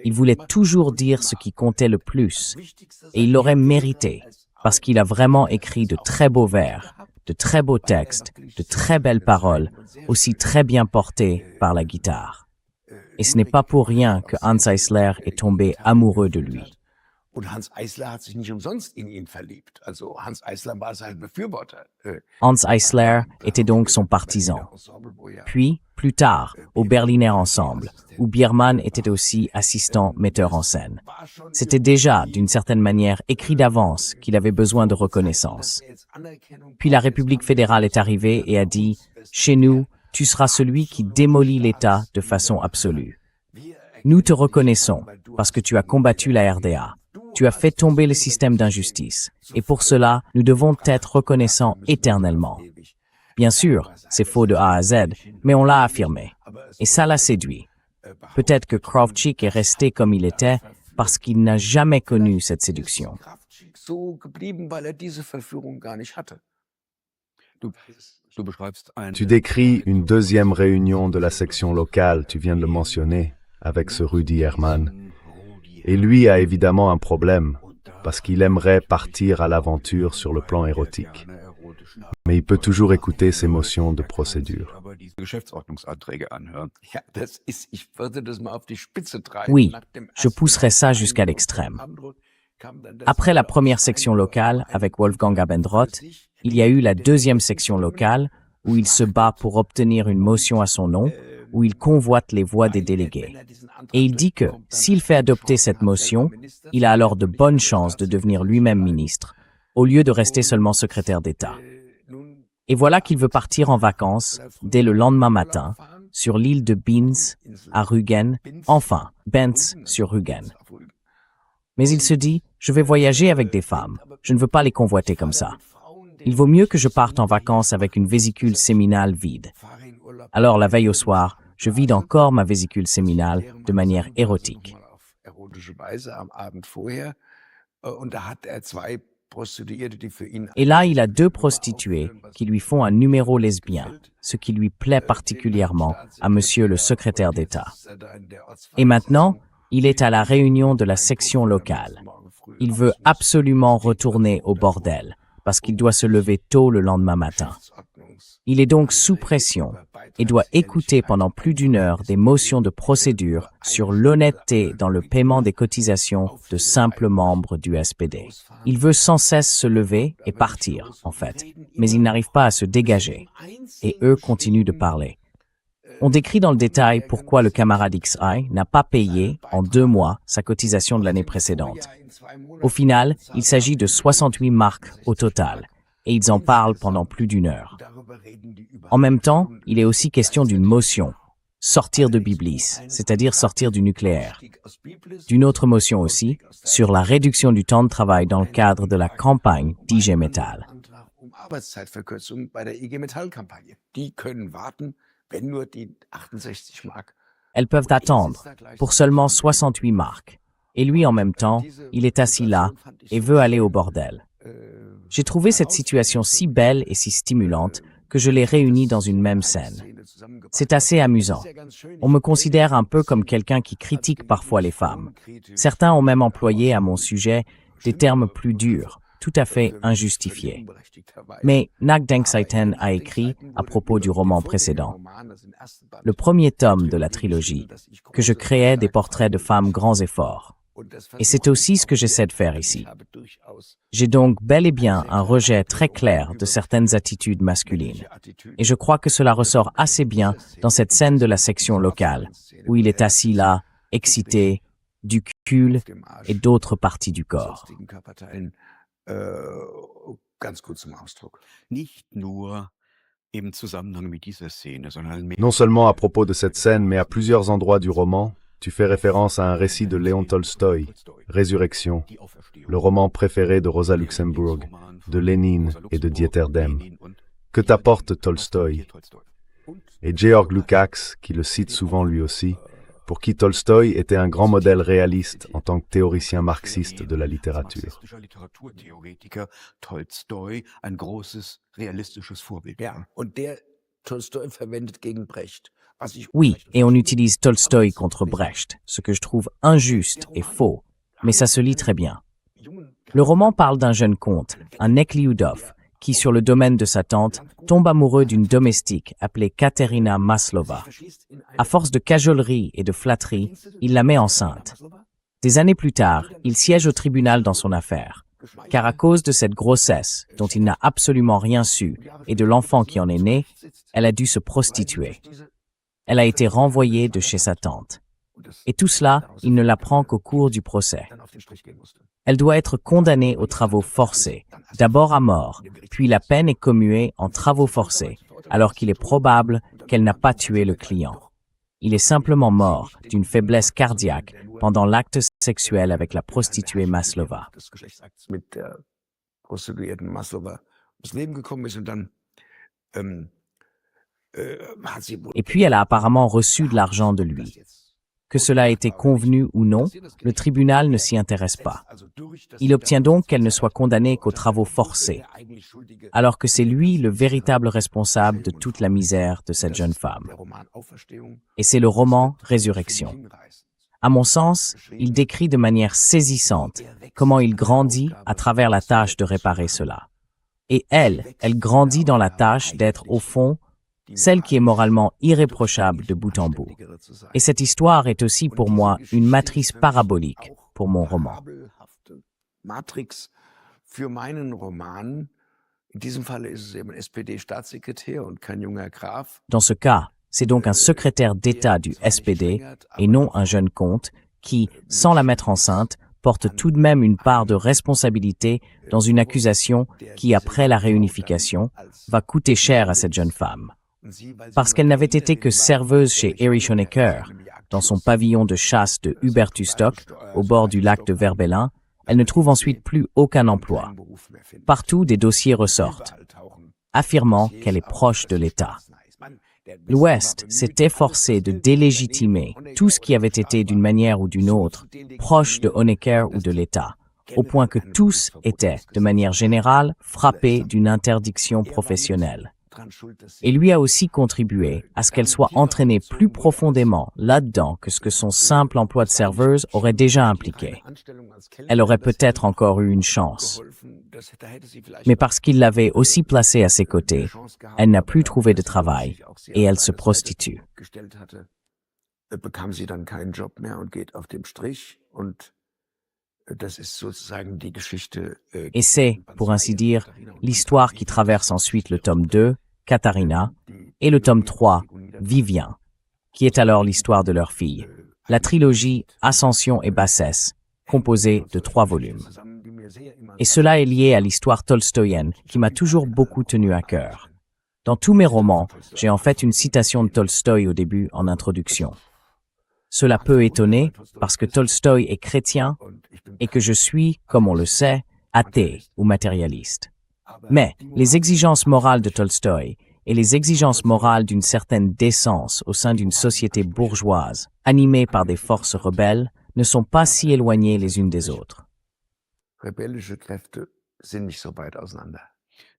Il voulait toujours dire ce qui comptait le plus. Et il l'aurait mérité, parce qu'il a vraiment écrit de très beaux vers, de très beaux textes, de très belles paroles, aussi très bien portées par la guitare. Et ce n'est pas pour rien que Hanns Eisler est tombé amoureux de lui. Hanns Eisler était donc son partisan. Puis, plus tard, au Berliner Ensemble, où Biermann était aussi assistant metteur en scène. C'était déjà, d'une certaine manière, écrit d'avance qu'il avait besoin de reconnaissance. Puis la République fédérale est arrivée et a dit « Chez nous, tu seras celui qui démolit l'État de façon absolue. Nous te reconnaissons parce que tu as combattu la RDA. Tu as fait tomber le système d'injustice. Et pour cela, nous devons t'être reconnaissants éternellement. » Bien sûr, c'est faux de A à Z, mais on l'a affirmé. Et ça l'a séduit. Peut-être que Kravčík est resté comme il était parce qu'il n'a jamais connu cette séduction. Tu décris une deuxième réunion de la section locale, tu viens de le mentionner, avec ce Rudi Hermann. Et lui a évidemment un problème, parce qu'il aimerait partir à l'aventure sur le plan érotique. Mais il peut toujours écouter ses motions de procédure. Oui, je pousserai ça jusqu'à l'extrême. Après la première section locale avec Wolfgang Abendroth, il y a eu la deuxième section locale où il se bat pour obtenir une motion à son nom, où il convoite les voix des délégués. Et il dit que, s'il fait adopter cette motion, il a alors de bonnes chances de devenir lui-même ministre, au lieu de rester seulement secrétaire d'État. Et voilà qu'il veut partir en vacances dès le lendemain matin sur l'île de Binz à Rügen, enfin Benz sur Rügen. Mais il se dit, je vais voyager avec des femmes, je ne veux pas les convoiter comme ça. Il vaut mieux que je parte en vacances avec une vésicule séminale vide. Alors la veille au soir, je vide encore ma vésicule séminale de manière érotique. Et là, il a 2 prostituées qui lui font un numéro lesbien, ce qui lui plaît particulièrement à monsieur le secrétaire d'État. Et maintenant, il est à la réunion de la section locale. Il veut absolument retourner au bordel, parce qu'il doit se lever tôt le lendemain matin. Il est donc sous pression et doit écouter pendant plus d'1 heure des motions de procédure sur l'honnêteté dans le paiement des cotisations de simples membres du SPD. Il veut sans cesse se lever et partir, en fait, mais il n'arrive pas à se dégager. Et eux continuent de parler. On décrit dans le détail pourquoi le camarade XI n'a pas payé, en 2 mois, sa cotisation de l'année précédente. Au final, il s'agit de 68 marks au total, et ils en parlent pendant plus d'1 heure. En même temps, il est aussi question d'une motion, sortir de Biblis, c'est-à-dire sortir du nucléaire. D'une autre motion aussi, sur la réduction du temps de travail dans le cadre de la campagne d'IG Metall. Elles peuvent attendre pour seulement 68 marks. Et lui, en même temps, il est assis là et veut aller au bordel. J'ai trouvé cette situation si belle et si stimulante que je l'ai réunie dans une même scène. C'est assez amusant. On me considère un peu comme quelqu'un qui critique parfois les femmes. Certains ont même employé à mon sujet des termes plus durs, tout à fait injustifiés. Mais Nachdenkseiten a écrit, à propos du roman précédent, le premier tome de la trilogie, que je créais des portraits de femmes grands et forts. Et c'est aussi ce que j'essaie de faire ici. J'ai donc bel et bien un rejet très clair de certaines attitudes masculines. Et je crois que cela ressort assez bien dans cette scène de la section locale, où il est assis là, excité, du cul et d'autres parties du corps. Non seulement à propos de cette scène, mais à plusieurs endroits du roman, tu fais référence à un récit de Léon Tolstoï, Résurrection, le roman préféré de Rosa Luxemburg, de Lénine et de Dieter Dehm. Que t'apporte Tolstoï? Et Georg Lukács, qui le cite souvent lui aussi, pour qui Tolstoï était un grand modèle réaliste en tant que théoricien marxiste de la littérature. Oui, et on utilise Tolstoï contre Brecht, ce que je trouve injuste et faux, mais ça se lit très bien. Le roman parle d'un jeune comte, un Nekliudov, qui, sur le domaine de sa tante, tombe amoureux d'une domestique appelée Katerina Maslova. À force de cajolerie et de flatterie, il la met enceinte. Des années plus tard, il siège au tribunal dans son affaire, car à cause de cette grossesse, dont il n'a absolument rien su, et de l'enfant qui en est né, elle a dû se prostituer. Elle a été renvoyée de chez sa tante. Et tout cela, il ne l'apprend qu'au cours du procès. Elle doit être condamnée aux travaux forcés, d'abord à mort, puis la peine est commuée en travaux forcés, alors qu'il est probable qu'elle n'a pas tué le client. Il est simplement mort d'une faiblesse cardiaque pendant l'acte sexuel avec la prostituée Maslova. Et puis elle a apparemment reçu de l'argent de lui. Que cela ait été convenu ou non, le tribunal ne s'y intéresse pas. Il obtient donc qu'elle ne soit condamnée qu'aux travaux forcés, alors que c'est lui le véritable responsable de toute la misère de cette jeune femme. Et c'est le roman Résurrection. À mon sens, il décrit de manière saisissante comment il grandit à travers la tâche de réparer cela. Et elle grandit dans la tâche d'être, au fond, celle qui est moralement irréprochable de bout en bout. Et cette histoire est aussi pour moi une matrice parabolique pour mon roman. Dans ce cas, c'est donc un secrétaire d'État du SPD et non un jeune comte qui, sans la mettre enceinte, porte tout de même une part de responsabilité dans une accusation qui, après la réunification, va coûter cher à cette jeune femme. Parce qu'elle n'avait été que serveuse chez Erich Honecker, dans son pavillon de chasse de Hubertusstock, au bord du lac de Verbelin, elle ne trouve ensuite plus aucun emploi. Partout, des dossiers ressortent, affirmant qu'elle est proche de l'État. L'Ouest s'est efforcé de délégitimer tout ce qui avait été d'une manière ou d'une autre proche de Honecker ou de l'État, au point que tous étaient, de manière générale, frappés d'une interdiction professionnelle. Et lui a aussi contribué à ce qu'elle soit entraînée plus profondément là-dedans que ce que son simple emploi de serveuse aurait déjà impliqué. Elle aurait peut-être encore eu une chance. Mais parce qu'il l'avait aussi placée à ses côtés, elle n'a plus trouvé de travail et elle se prostitue. Bekam sie dann keinen Job mehr und geht auf dem Strich und das ist sozusagen die Geschichte. Et c'est, pour ainsi dire, l'histoire qui traverse ensuite le tome 2, Katharina, et le tome 3, Vivien, qui est alors l'histoire de leur fille. La trilogie Ascension et Bassesse, composée de 3 volumes. Et cela est lié à l'histoire tolstoïenne qui m'a toujours beaucoup tenu à cœur. Dans tous mes romans, j'ai en fait une citation de Tolstoï au début en introduction. Cela peut étonner parce que Tolstoï est chrétien et que je suis, comme on le sait, athée ou matérialiste. Mais les exigences morales de Tolstoï et les exigences morales d'une certaine décence au sein d'une société bourgeoise, animée par des forces rebelles, ne sont pas si éloignées les unes des autres. Rebellische Kräfte sind nicht so weit auseinander.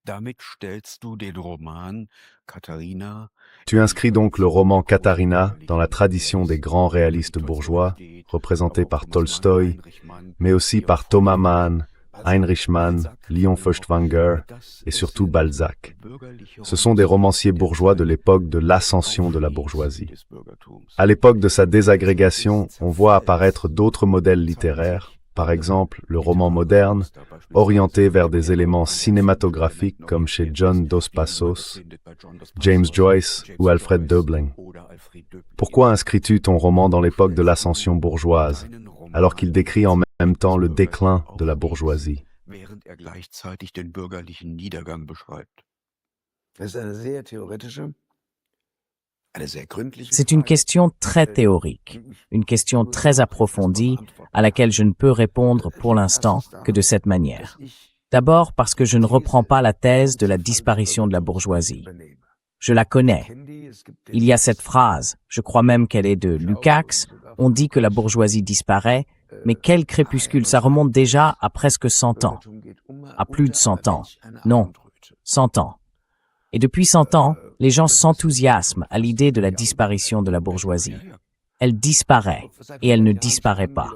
Damit stellst du den Roman Katharina. Tu inscris donc le roman Katharina dans la tradition des grands réalistes bourgeois, représentés par Tolstoï, mais aussi par Thomas Mann, Heinrich Mann, Léon Feuchtwanger et surtout Balzac. Ce sont des romanciers bourgeois de l'époque de l'ascension de la bourgeoisie. À l'époque de sa désagrégation, on voit apparaître d'autres modèles littéraires, par exemple le roman moderne, orienté vers des éléments cinématographiques comme chez John Dos Passos, James Joyce ou Alfred Döbling. Pourquoi inscris-tu ton roman dans l'époque de l'ascension bourgeoise, alors qu'il décrit en même temps le déclin de la bourgeoisie? Während gleichzeitig den bürgerlichen Niedergang beschreibt. Das ist eine sehr theoretische, eine sehr gründliche C'est une Frage. question très théorique, une question très approfondie à laquelle je ne peux répondre pour l'instant que de cette manière. D'abord parce que je ne reprends pas la thèse de la disparition de la bourgeoisie. Je la connais. Il y a cette phrase, je crois même qu'elle est de Lukács, on dit que la bourgeoisie disparaît, mais quel crépuscule, ça remonte déjà à presque 100 ans. À plus de 100 ans. Non, 100 ans. Et depuis 100 ans, les gens s'enthousiasment à l'idée de la disparition de la bourgeoisie. Elle disparaît, et elle ne disparaît pas.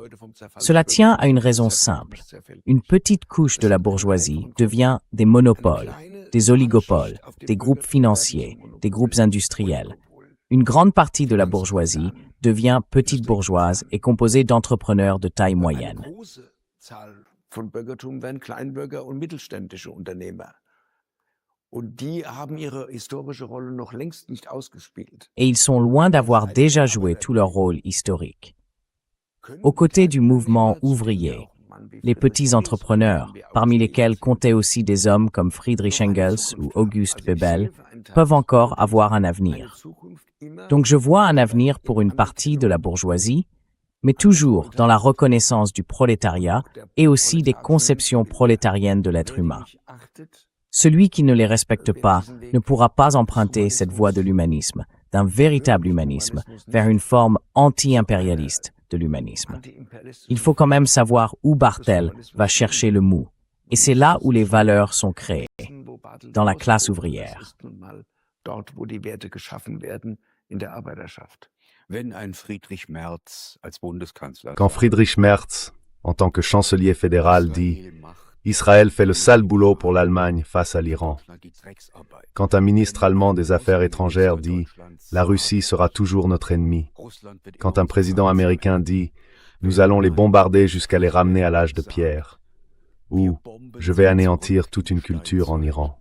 Cela tient à une raison simple. Une petite couche de la bourgeoisie devient des monopoles, des oligopoles, des groupes financiers, des groupes industriels. Une grande partie de la bourgeoisie devient petite bourgeoise et composée d'entrepreneurs de taille moyenne. Eine große Zahl von Bürgertum werden Kleinbürger und mittelständische Unternehmer. Und die haben ihre historische Rolle noch längst nicht ausgespielt. Et ils sont loin d'avoir déjà joué tout leur rôle historique. Aux côtés du mouvement ouvrier, les petits entrepreneurs, parmi lesquels comptaient aussi des hommes comme Friedrich Engels ou August Bebel, peuvent encore avoir un avenir. Donc je vois un avenir pour une partie de la bourgeoisie, mais toujours dans la reconnaissance du prolétariat et aussi des conceptions prolétariennes de l'être humain. Celui qui ne les respecte pas ne pourra pas emprunter cette voie de l'humanisme, d'un véritable humanisme, vers une forme anti-impérialiste de l'humanisme. Il faut quand même savoir où Barthel va chercher le mou. Et c'est là où les valeurs sont créées, dans la classe ouvrière. Dort, wo die Werte geschaffen werden, in der Arbeiterschaft. Wenn ein Friedrich Merz als Bundeskanzler Quand Friedrich Merz, en tant que chancelier fédéral, dit « Israël fait le sale boulot pour l'Allemagne face à l'Iran », quand un ministre allemand des Affaires étrangères dit « La Russie sera toujours notre ennemi », quand un président américain dit « Nous allons les bombarder jusqu'à les ramener à l'âge de pierre », ou « Je vais anéantir toute une culture en Iran ».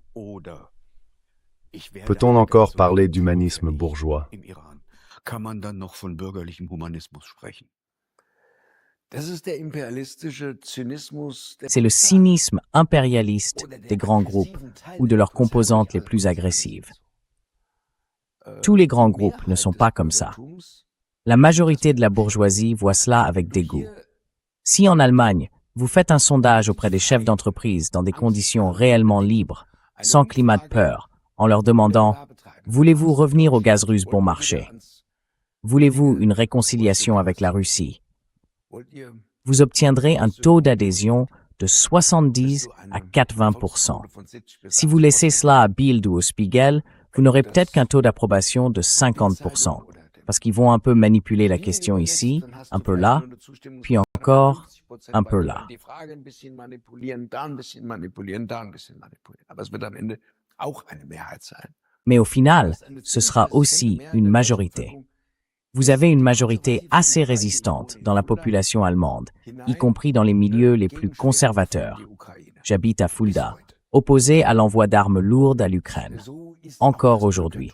Peut-on encore parler d'humanisme bourgeois? Kann man dann noch von bürgerlichem Humanismus sprechen? C'est le cynisme impérialiste des grands groupes ou de leurs composantes les plus agressives. Tous les grands groupes ne sont pas comme ça. La majorité de la bourgeoisie voit cela avec dégoût. Si en Allemagne, vous faites un sondage auprès des chefs d'entreprise dans des conditions réellement libres, sans climat de peur, en leur demandant « Voulez-vous revenir au gaz russe bon marché? Voulez-vous une réconciliation avec la Russie ?» Vous obtiendrez un taux d'adhésion de 70 à 80%. Si vous laissez cela à Bild ou au Spiegel, vous n'aurez peut-être qu'un taux d'approbation de 50%, parce qu'ils vont un peu manipuler la question ici, un peu là, puis encore un peu là. Mais au final, ce sera aussi une majorité. Vous avez une majorité assez résistante dans la population allemande, y compris dans les milieux les plus conservateurs. J'habite à Fulda, opposé à l'envoi d'armes lourdes à l'Ukraine, encore aujourd'hui.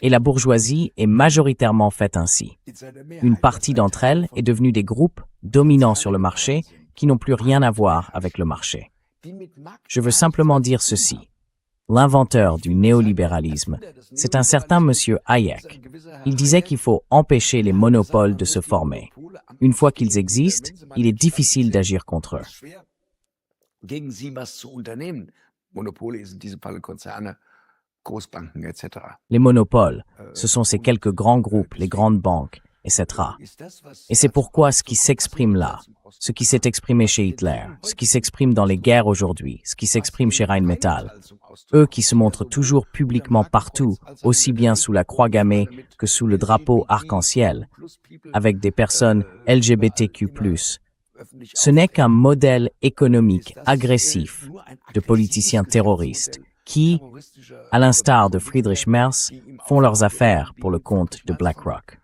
Et la bourgeoisie est majoritairement faite ainsi. Une partie d'entre elles est devenue des groupes dominants sur le marché qui n'ont plus rien à voir avec le marché. Je veux simplement dire ceci. L'inventeur du néolibéralisme, c'est un certain monsieur Hayek. Il disait qu'il faut empêcher les monopoles de se former. Une fois qu'ils existent, il est difficile d'agir contre eux. Les monopoles, ce sont ces quelques grands groupes, les grandes banques, etc. Et c'est pourquoi ce qui s'exprime là, ce qui s'est exprimé chez Hitler, ce qui s'exprime dans les guerres aujourd'hui, ce qui s'exprime chez Rheinmetall, eux qui se montrent toujours publiquement partout, aussi bien sous la croix gammée que sous le drapeau arc-en-ciel, avec des personnes LGBTQ+, ce n'est qu'un modèle économique agressif de politiciens terroristes qui, à l'instar de Friedrich Merz, font leurs affaires pour le compte de BlackRock.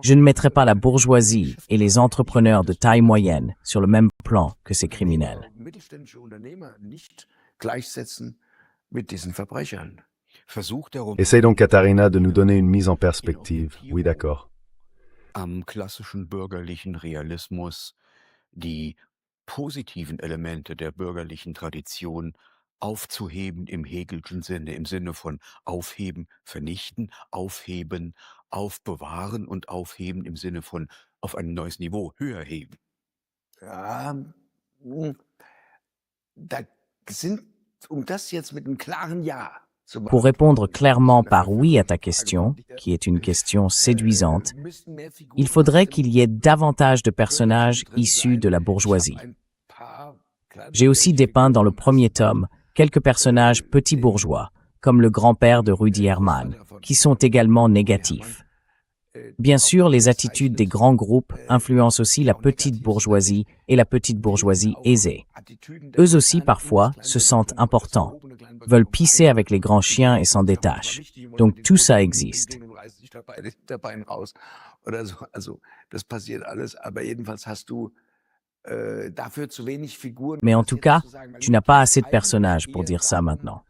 Je ne mettrai pas la bourgeoisie et les entrepreneurs de taille moyenne sur le même plan que ces criminels. Essaye donc, Katharina, de nous donner une mise en perspective. Oui, d'accord. Am klassischen bürgerlichen Realismus die positiven Elemente der bürgerlichen Tradition aufzuheben im Hegelschen Sinne, im Sinne von aufheben, vernichten, aufheben, aufbewahren und aufheben im Sinne von auf ein neues Niveau, höher heben. Ja, da sind, um das jetzt mit einem klaren Ja zu machen. Pour répondre clairement par oui à ta question, qui est une question séduisante, il faudrait qu'il y ait davantage de personnages issus de la bourgeoisie. J'ai aussi dépeint dans le premier tome quelques personnages petits bourgeois, comme le grand-père de Rudi Hermann, qui sont également négatifs. Bien sûr, les attitudes des grands groupes influencent aussi la petite bourgeoisie et la petite bourgeoisie aisée. Eux aussi, parfois, se sentent importants, veulent pisser avec les grands chiens et s'en détachent. Donc tout ça existe. Mais en tout cas, tu n'as pas assez de personnages pour dire ça maintenant.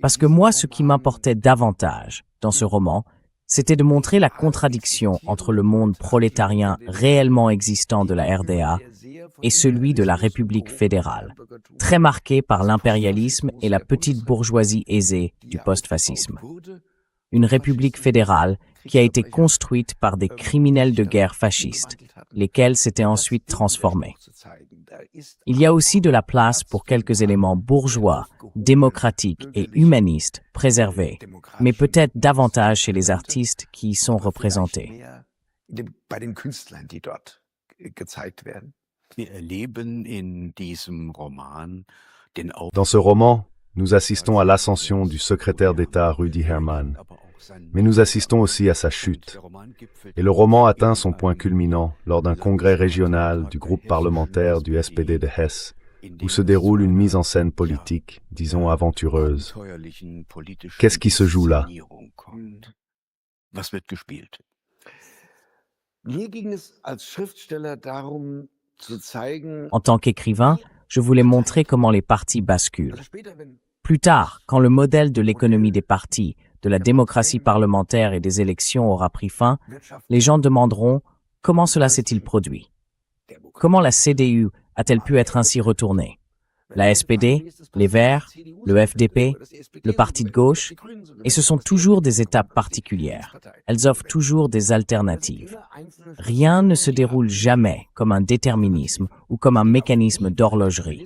Parce que moi, ce qui m'importait davantage dans ce roman, c'était de montrer la contradiction entre le monde prolétarien réellement existant de la RDA et celui de la République fédérale, très marqué par l'impérialisme et la petite bourgeoisie aisée du post-fascisme. Une République fédérale qui a été construite par des criminels de guerre fascistes, lesquels s'étaient ensuite transformés. Il y a aussi de la place pour quelques éléments bourgeois, démocratiques et humanistes préservés, mais peut-être davantage chez les artistes qui y sont représentés. Dans ce roman, nous assistons à l'ascension du secrétaire d'État Rudi Hermann, mais nous assistons aussi à sa chute. Et le roman atteint son point culminant lors d'un congrès régional du groupe parlementaire du SPD de Hesse, où se déroule une mise en scène politique, disons aventureuse. Qu'est-ce qui se joue là? En tant qu'écrivain, je voulais montrer comment les partis basculent. Plus tard, quand le modèle de l'économie des partis, de la démocratie parlementaire et des élections aura pris fin, les gens demanderont comment cela s'est-il produit. Comment la CDU a-t-elle pu être ainsi retournée? La SPD, les Verts, le FDP, le Parti de gauche, et ce sont toujours des étapes particulières. Elles offrent toujours des alternatives. Rien ne se déroule jamais comme un déterminisme ou comme un mécanisme d'horlogerie.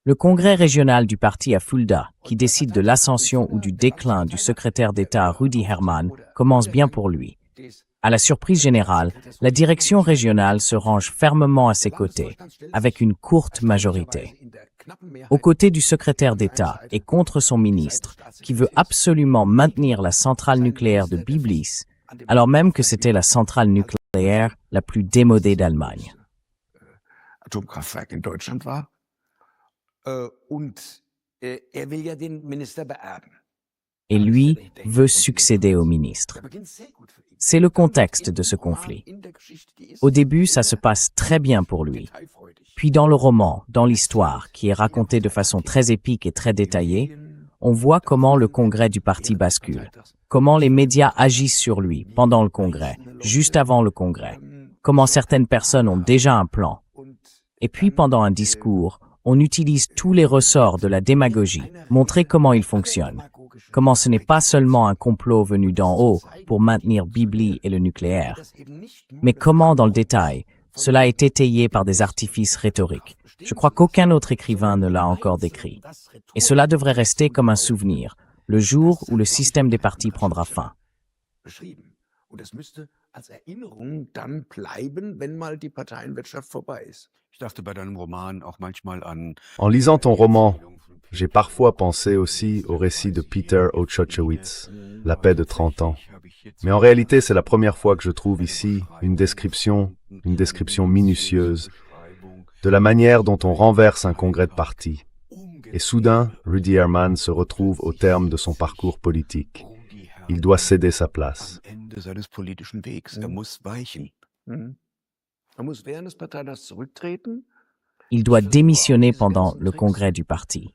Le congrès régional du parti à Fulda, qui décide de l'ascension ou du déclin du secrétaire d'État Rudi Hermann, commence bien pour lui. À la surprise générale, la direction régionale se range fermement à ses côtés, avec une courte majorité. Aux côtés du secrétaire d'État et contre son ministre, qui veut absolument maintenir la centrale nucléaire de Biblis, alors même que c'était la centrale nucléaire la plus démodée d'Allemagne. Atomkraftwerk in Deutschland war. Er will ja den Minister beerben. Et lui veut succéder au ministre. C'est le contexte de ce conflit. Au début, ça se passe très bien pour lui. Puis dans le roman, dans l'histoire, qui est racontée de façon très épique et très détaillée, on voit comment le congrès du parti bascule, comment les médias agissent sur lui pendant le congrès, juste avant le congrès, comment certaines personnes ont déjà un plan. Et puis pendant un discours, on utilise tous les ressorts de la démagogie, montrer comment il fonctionne, comment ce n'est pas seulement un complot venu d'en haut pour maintenir Bibli et le nucléaire, mais comment, dans le détail, cela est étayé par des artifices rhétoriques. Je crois qu'aucun autre écrivain ne l'a encore décrit. Et cela devrait rester comme un souvenir, le jour où le système des partis prendra fin. En lisant ton roman, j'ai parfois pensé aussi au récit de Peter Ochochewicz, La paix de 30 ans. Mais en réalité, c'est la première fois que je trouve ici une description minutieuse de la manière dont on renverse un congrès de parti. Et soudain, Rudi Hermann se retrouve au terme de son parcours politique. Il doit céder sa place. Il doit démissionner pendant le congrès du parti.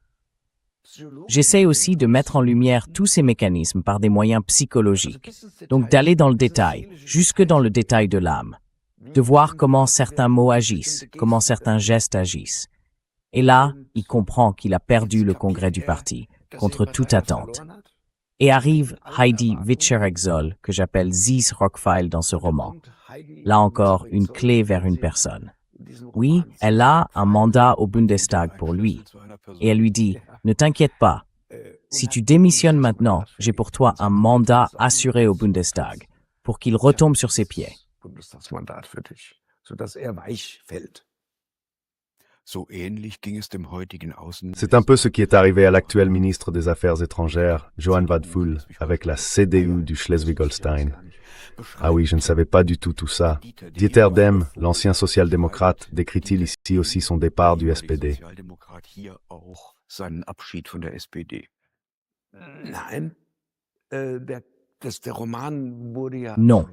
J'essaie aussi de mettre en lumière tous ces mécanismes par des moyens psychologiques, donc d'aller dans le détail, jusque dans le détail de l'âme, de voir comment certains mots agissent, comment certains gestes agissent. Et là, il comprend qu'il a perdu le congrès du parti, contre toute attente. Et arrive Heidi Witscher-Exol, que j'appelle Ziz Rockfile dans ce roman. Là encore, une clé vers une personne. Oui, elle a un mandat au Bundestag pour lui. Et elle lui dit, ne t'inquiète pas, si tu démissionnes maintenant, j'ai pour toi un mandat assuré au Bundestag, pour qu'il retombe sur ses pieds. C'est un peu ce qui est arrivé à l'actuel ministre des Affaires étrangères, Johann Vadful, avec la CDU du Schleswig-Holstein. Ah oui, je ne savais pas du tout ça. Dieter Dehm, l'ancien social-démocrate, décrit-il ici aussi son départ du SPD? Non.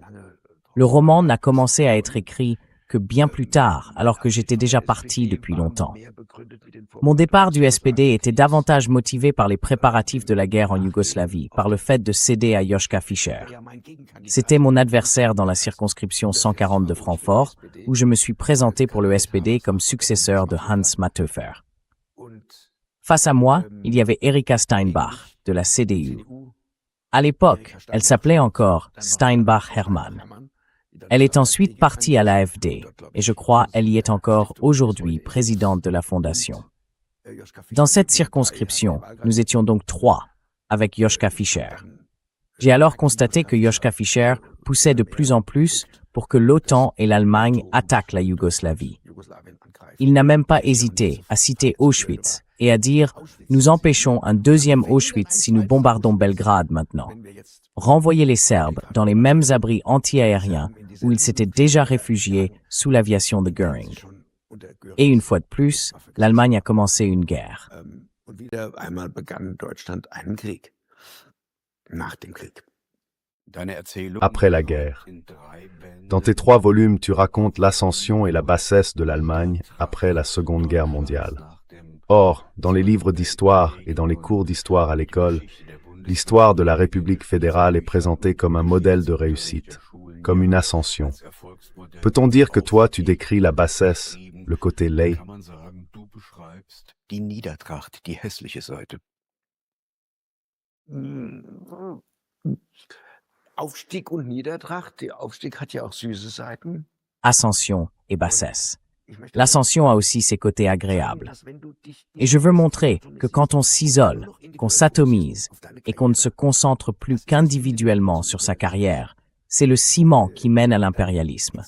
Le roman n'a commencé à être écrit que bien plus tard, alors que j'étais déjà parti depuis longtemps. Mon départ du SPD était davantage motivé par les préparatifs de la guerre en Yougoslavie, par le fait de céder à Joschka Fischer. C'était mon adversaire dans la circonscription 140 de Francfort, où je me suis présenté pour le SPD comme successeur de Hans Matthöfer. Face à moi, il y avait Erika Steinbach, de la CDU. À l'époque, elle s'appelait encore Steinbach-Hermann. Elle est ensuite partie à l'AfD, et je crois elle y est encore aujourd'hui présidente de la fondation. Dans cette circonscription, nous étions donc 3, avec Joschka Fischer. J'ai alors constaté que Joschka Fischer poussait de plus en plus pour que l'OTAN et l'Allemagne attaquent la Yougoslavie. Il n'a même pas hésité à citer Auschwitz et à dire « Nous empêchons un deuxième Auschwitz si nous bombardons Belgrade maintenant. Renvoyez les Serbes dans les mêmes abris anti-aériens où ils s'étaient déjà réfugiés sous l'aviation de Göring. » Et une fois de plus, l'Allemagne a commencé une guerre. Après la guerre. Dans tes 3 volumes, tu racontes l'ascension et la bassesse de l'Allemagne après la Seconde Guerre mondiale. Or, dans les livres d'histoire et dans les cours d'histoire à l'école, l'histoire de la République fédérale est présentée comme un modèle de réussite, comme une ascension. Peut-on dire que toi, tu décris la bassesse, le côté laid? Kann man sagen, du beschreibst die Niedertracht, die hässliche Seite. Aufstieg und Niedertracht. Der Aufstieg hat ja auch süße Seiten. Ascension et bassesse. Ich möchte L'ascension a aussi ses côtés sagen, agréables. dass wenn du dich Et je veux montrer que quand on s'isole, qu'on s'atomise et qu'on ne se concentre plus qu'individuellement sur sa carrière, c'est le ciment qui mène à l'impérialisme.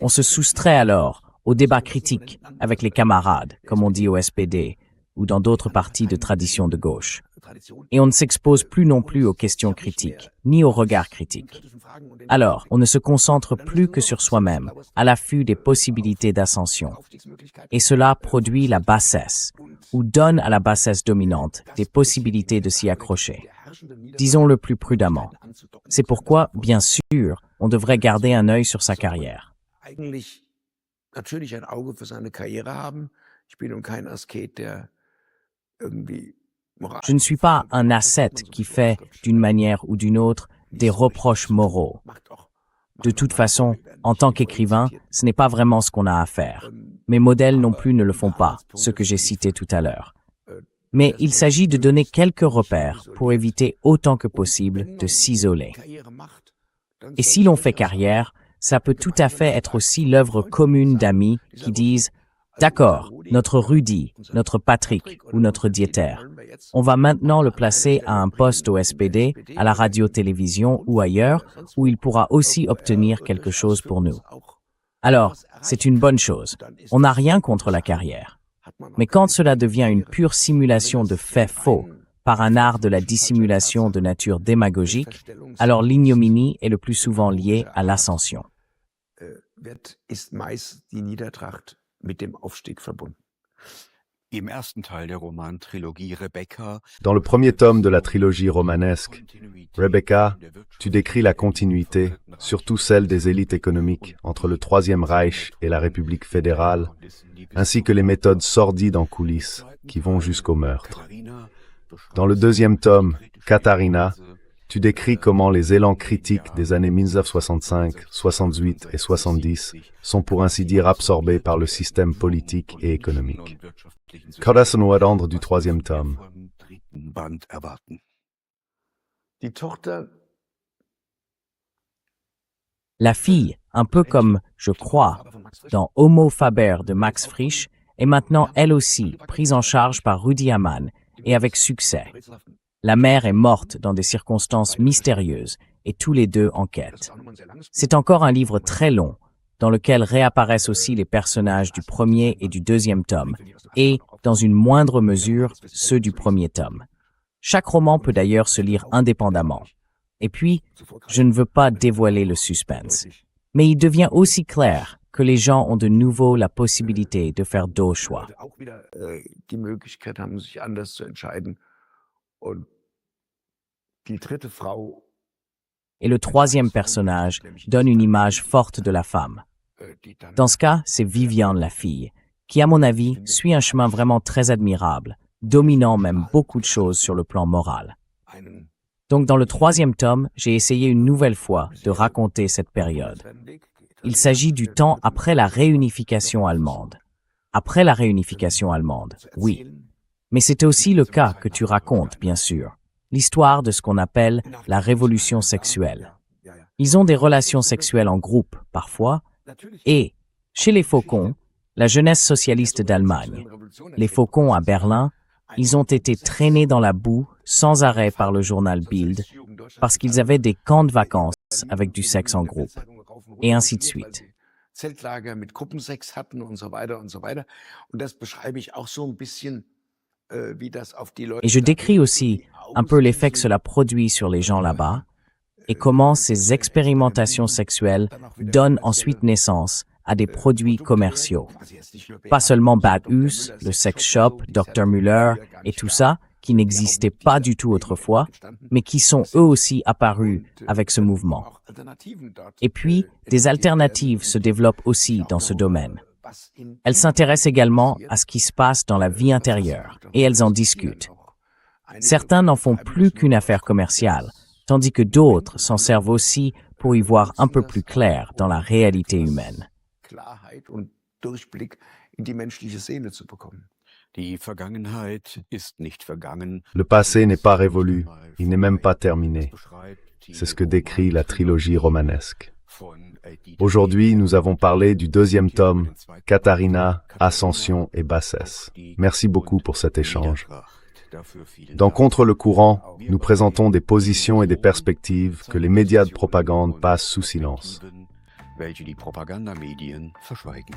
On se soustrait alors au débat critique avec les camarades, comme on dit au SPD, ou dans d'autres partis de tradition de gauche. Et on ne s'expose plus non plus aux questions critiques, ni aux regards critiques. Alors, on ne se concentre plus que sur soi-même, à l'affût des possibilités d'ascension. Et cela produit la bassesse, ou donne à la bassesse dominante des possibilités de s'y accrocher. Disons-le plus prudemment. C'est pourquoi, bien sûr, on devrait garder un œil sur sa carrière. eigentlich natürlich ein Auge für seine Karriere haben. Ich bin nun kein Asket, der irgendwie moral. Je ne suis pas un ascète qui fait, d'une manière ou d'une autre, des reproches moraux. De toute façon, en tant qu'écrivain, ce n'est pas vraiment ce qu'on a à faire. Mes modèles non plus ne le font pas, ce que j'ai cité tout à l'heure. Mais il s'agit de donner quelques repères pour éviter autant que possible de s'isoler. Et si l'on fait carrière, ça peut tout à fait être aussi l'œuvre commune d'amis qui disent « D'accord, notre Rudy, notre Patrick ou notre Dieter, on va maintenant le placer à un poste au SPD, à la radio-télévision ou ailleurs, où il pourra aussi obtenir quelque chose pour nous. » Alors, c'est une bonne chose. On n'a rien contre la carrière. Mais quand cela devient une pure simulation de faits faux, par un art de la dissimulation de nature démagogique, alors l'ignominie est le plus souvent liée à l'ascension. Ist meist die Niedertracht mit dem Aufstieg verbunden. Im ersten Teil der Romantrilogie Rebecca, Dans le premier tome de la trilogie romanesque, Rebecca, tu décris la continuité, surtout celle des élites économiques, entre le Troisième Reich et la République fédérale, ainsi que les méthodes sordides en coulisses qui vont jusqu'au meurtre. Dans le deuxième tome, Katharina, tu décris comment les élans critiques des années 1965, 68 et 70 sont pour ainsi dire absorbés par le système politique et économique. Qu'attendons-nous attendre du troisième tome? Band erwarten. Die Tochter La fille, un peu comme, je crois, dans Homo Faber de Max Frisch, est maintenant elle aussi prise en charge par Rudy Hamann, et avec succès. La mère est morte dans des circonstances mystérieuses et tous les deux enquêtent. C'est encore un livre très long, dans lequel réapparaissent aussi les personnages du premier et du deuxième tome, et, dans une moindre mesure, ceux du premier tome. Chaque roman peut d'ailleurs se lire indépendamment. Et puis, je ne veux pas dévoiler le suspense, mais il devient aussi clair que les gens ont de nouveau la possibilité de faire d'autres choix. auch wieder die Möglichkeit haben, sich anders zu entscheiden. Und die dritte Frau, Et le troisième personnage donne une image forte de la femme. die dann Dans ce cas, c'est Viviane la fille, qui à mon avis suit un chemin vraiment très admirable, dominant même beaucoup de choses sur le plan moral. einen Donc dans le troisième tome, j'ai essayé une nouvelle fois de raconter cette période. Il s'agit du temps après la réunification allemande. Après la réunification allemande, oui. Mais c'était aussi le cas que tu racontes, bien sûr. L'histoire de ce qu'on appelle la révolution sexuelle. Ils ont des relations sexuelles en groupe, parfois, et, chez les Faucons, la jeunesse socialiste d'Allemagne, les Faucons à Berlin, ils ont été traînés dans la boue sans arrêt par le journal Bild, parce qu'ils avaient des camps de vacances avec du sexe en groupe, et ainsi de suite. Zeltlager mit Gruppensex hatten und so weiter und so weiter. Und das beschreibe ich auch so ein bisschen, wie das auf die Leute. Et je décris aussi un peu l'effet que cela produit sur les gens là-bas, et comment ces expérimentations sexuelles donnent ensuite naissance à des produits commerciaux. Pas seulement Bad Hus, le sex shop, Dr. Müller et tout ça, qui n'existaient pas du tout autrefois, mais qui sont eux aussi apparus avec ce mouvement. Et puis, des alternatives se développent aussi dans ce domaine. Elles s'intéressent également à ce qui se passe dans la vie intérieure, et elles en discutent. Certains n'en font plus qu'une affaire commerciale, tandis que d'autres s'en servent aussi pour y voir un peu plus clair dans la réalité humaine. Klarheit und Durchblick in die menschliche Seele zu bekommen. Die Vergangenheit ist nicht vergangen. Le passé n'est pas révolu, il n'est même pas terminé. C'est ce que décrit la trilogie romanesque. Aujourd'hui, nous avons parlé du deuxième tome, Katharina, Ascension et Bassesse. Merci beaucoup pour cet échange. Dans Contre le courant, nous présentons des positions et des perspectives que les médias de propagande passent sous silence. Welche die Propagandamedien verschweigen.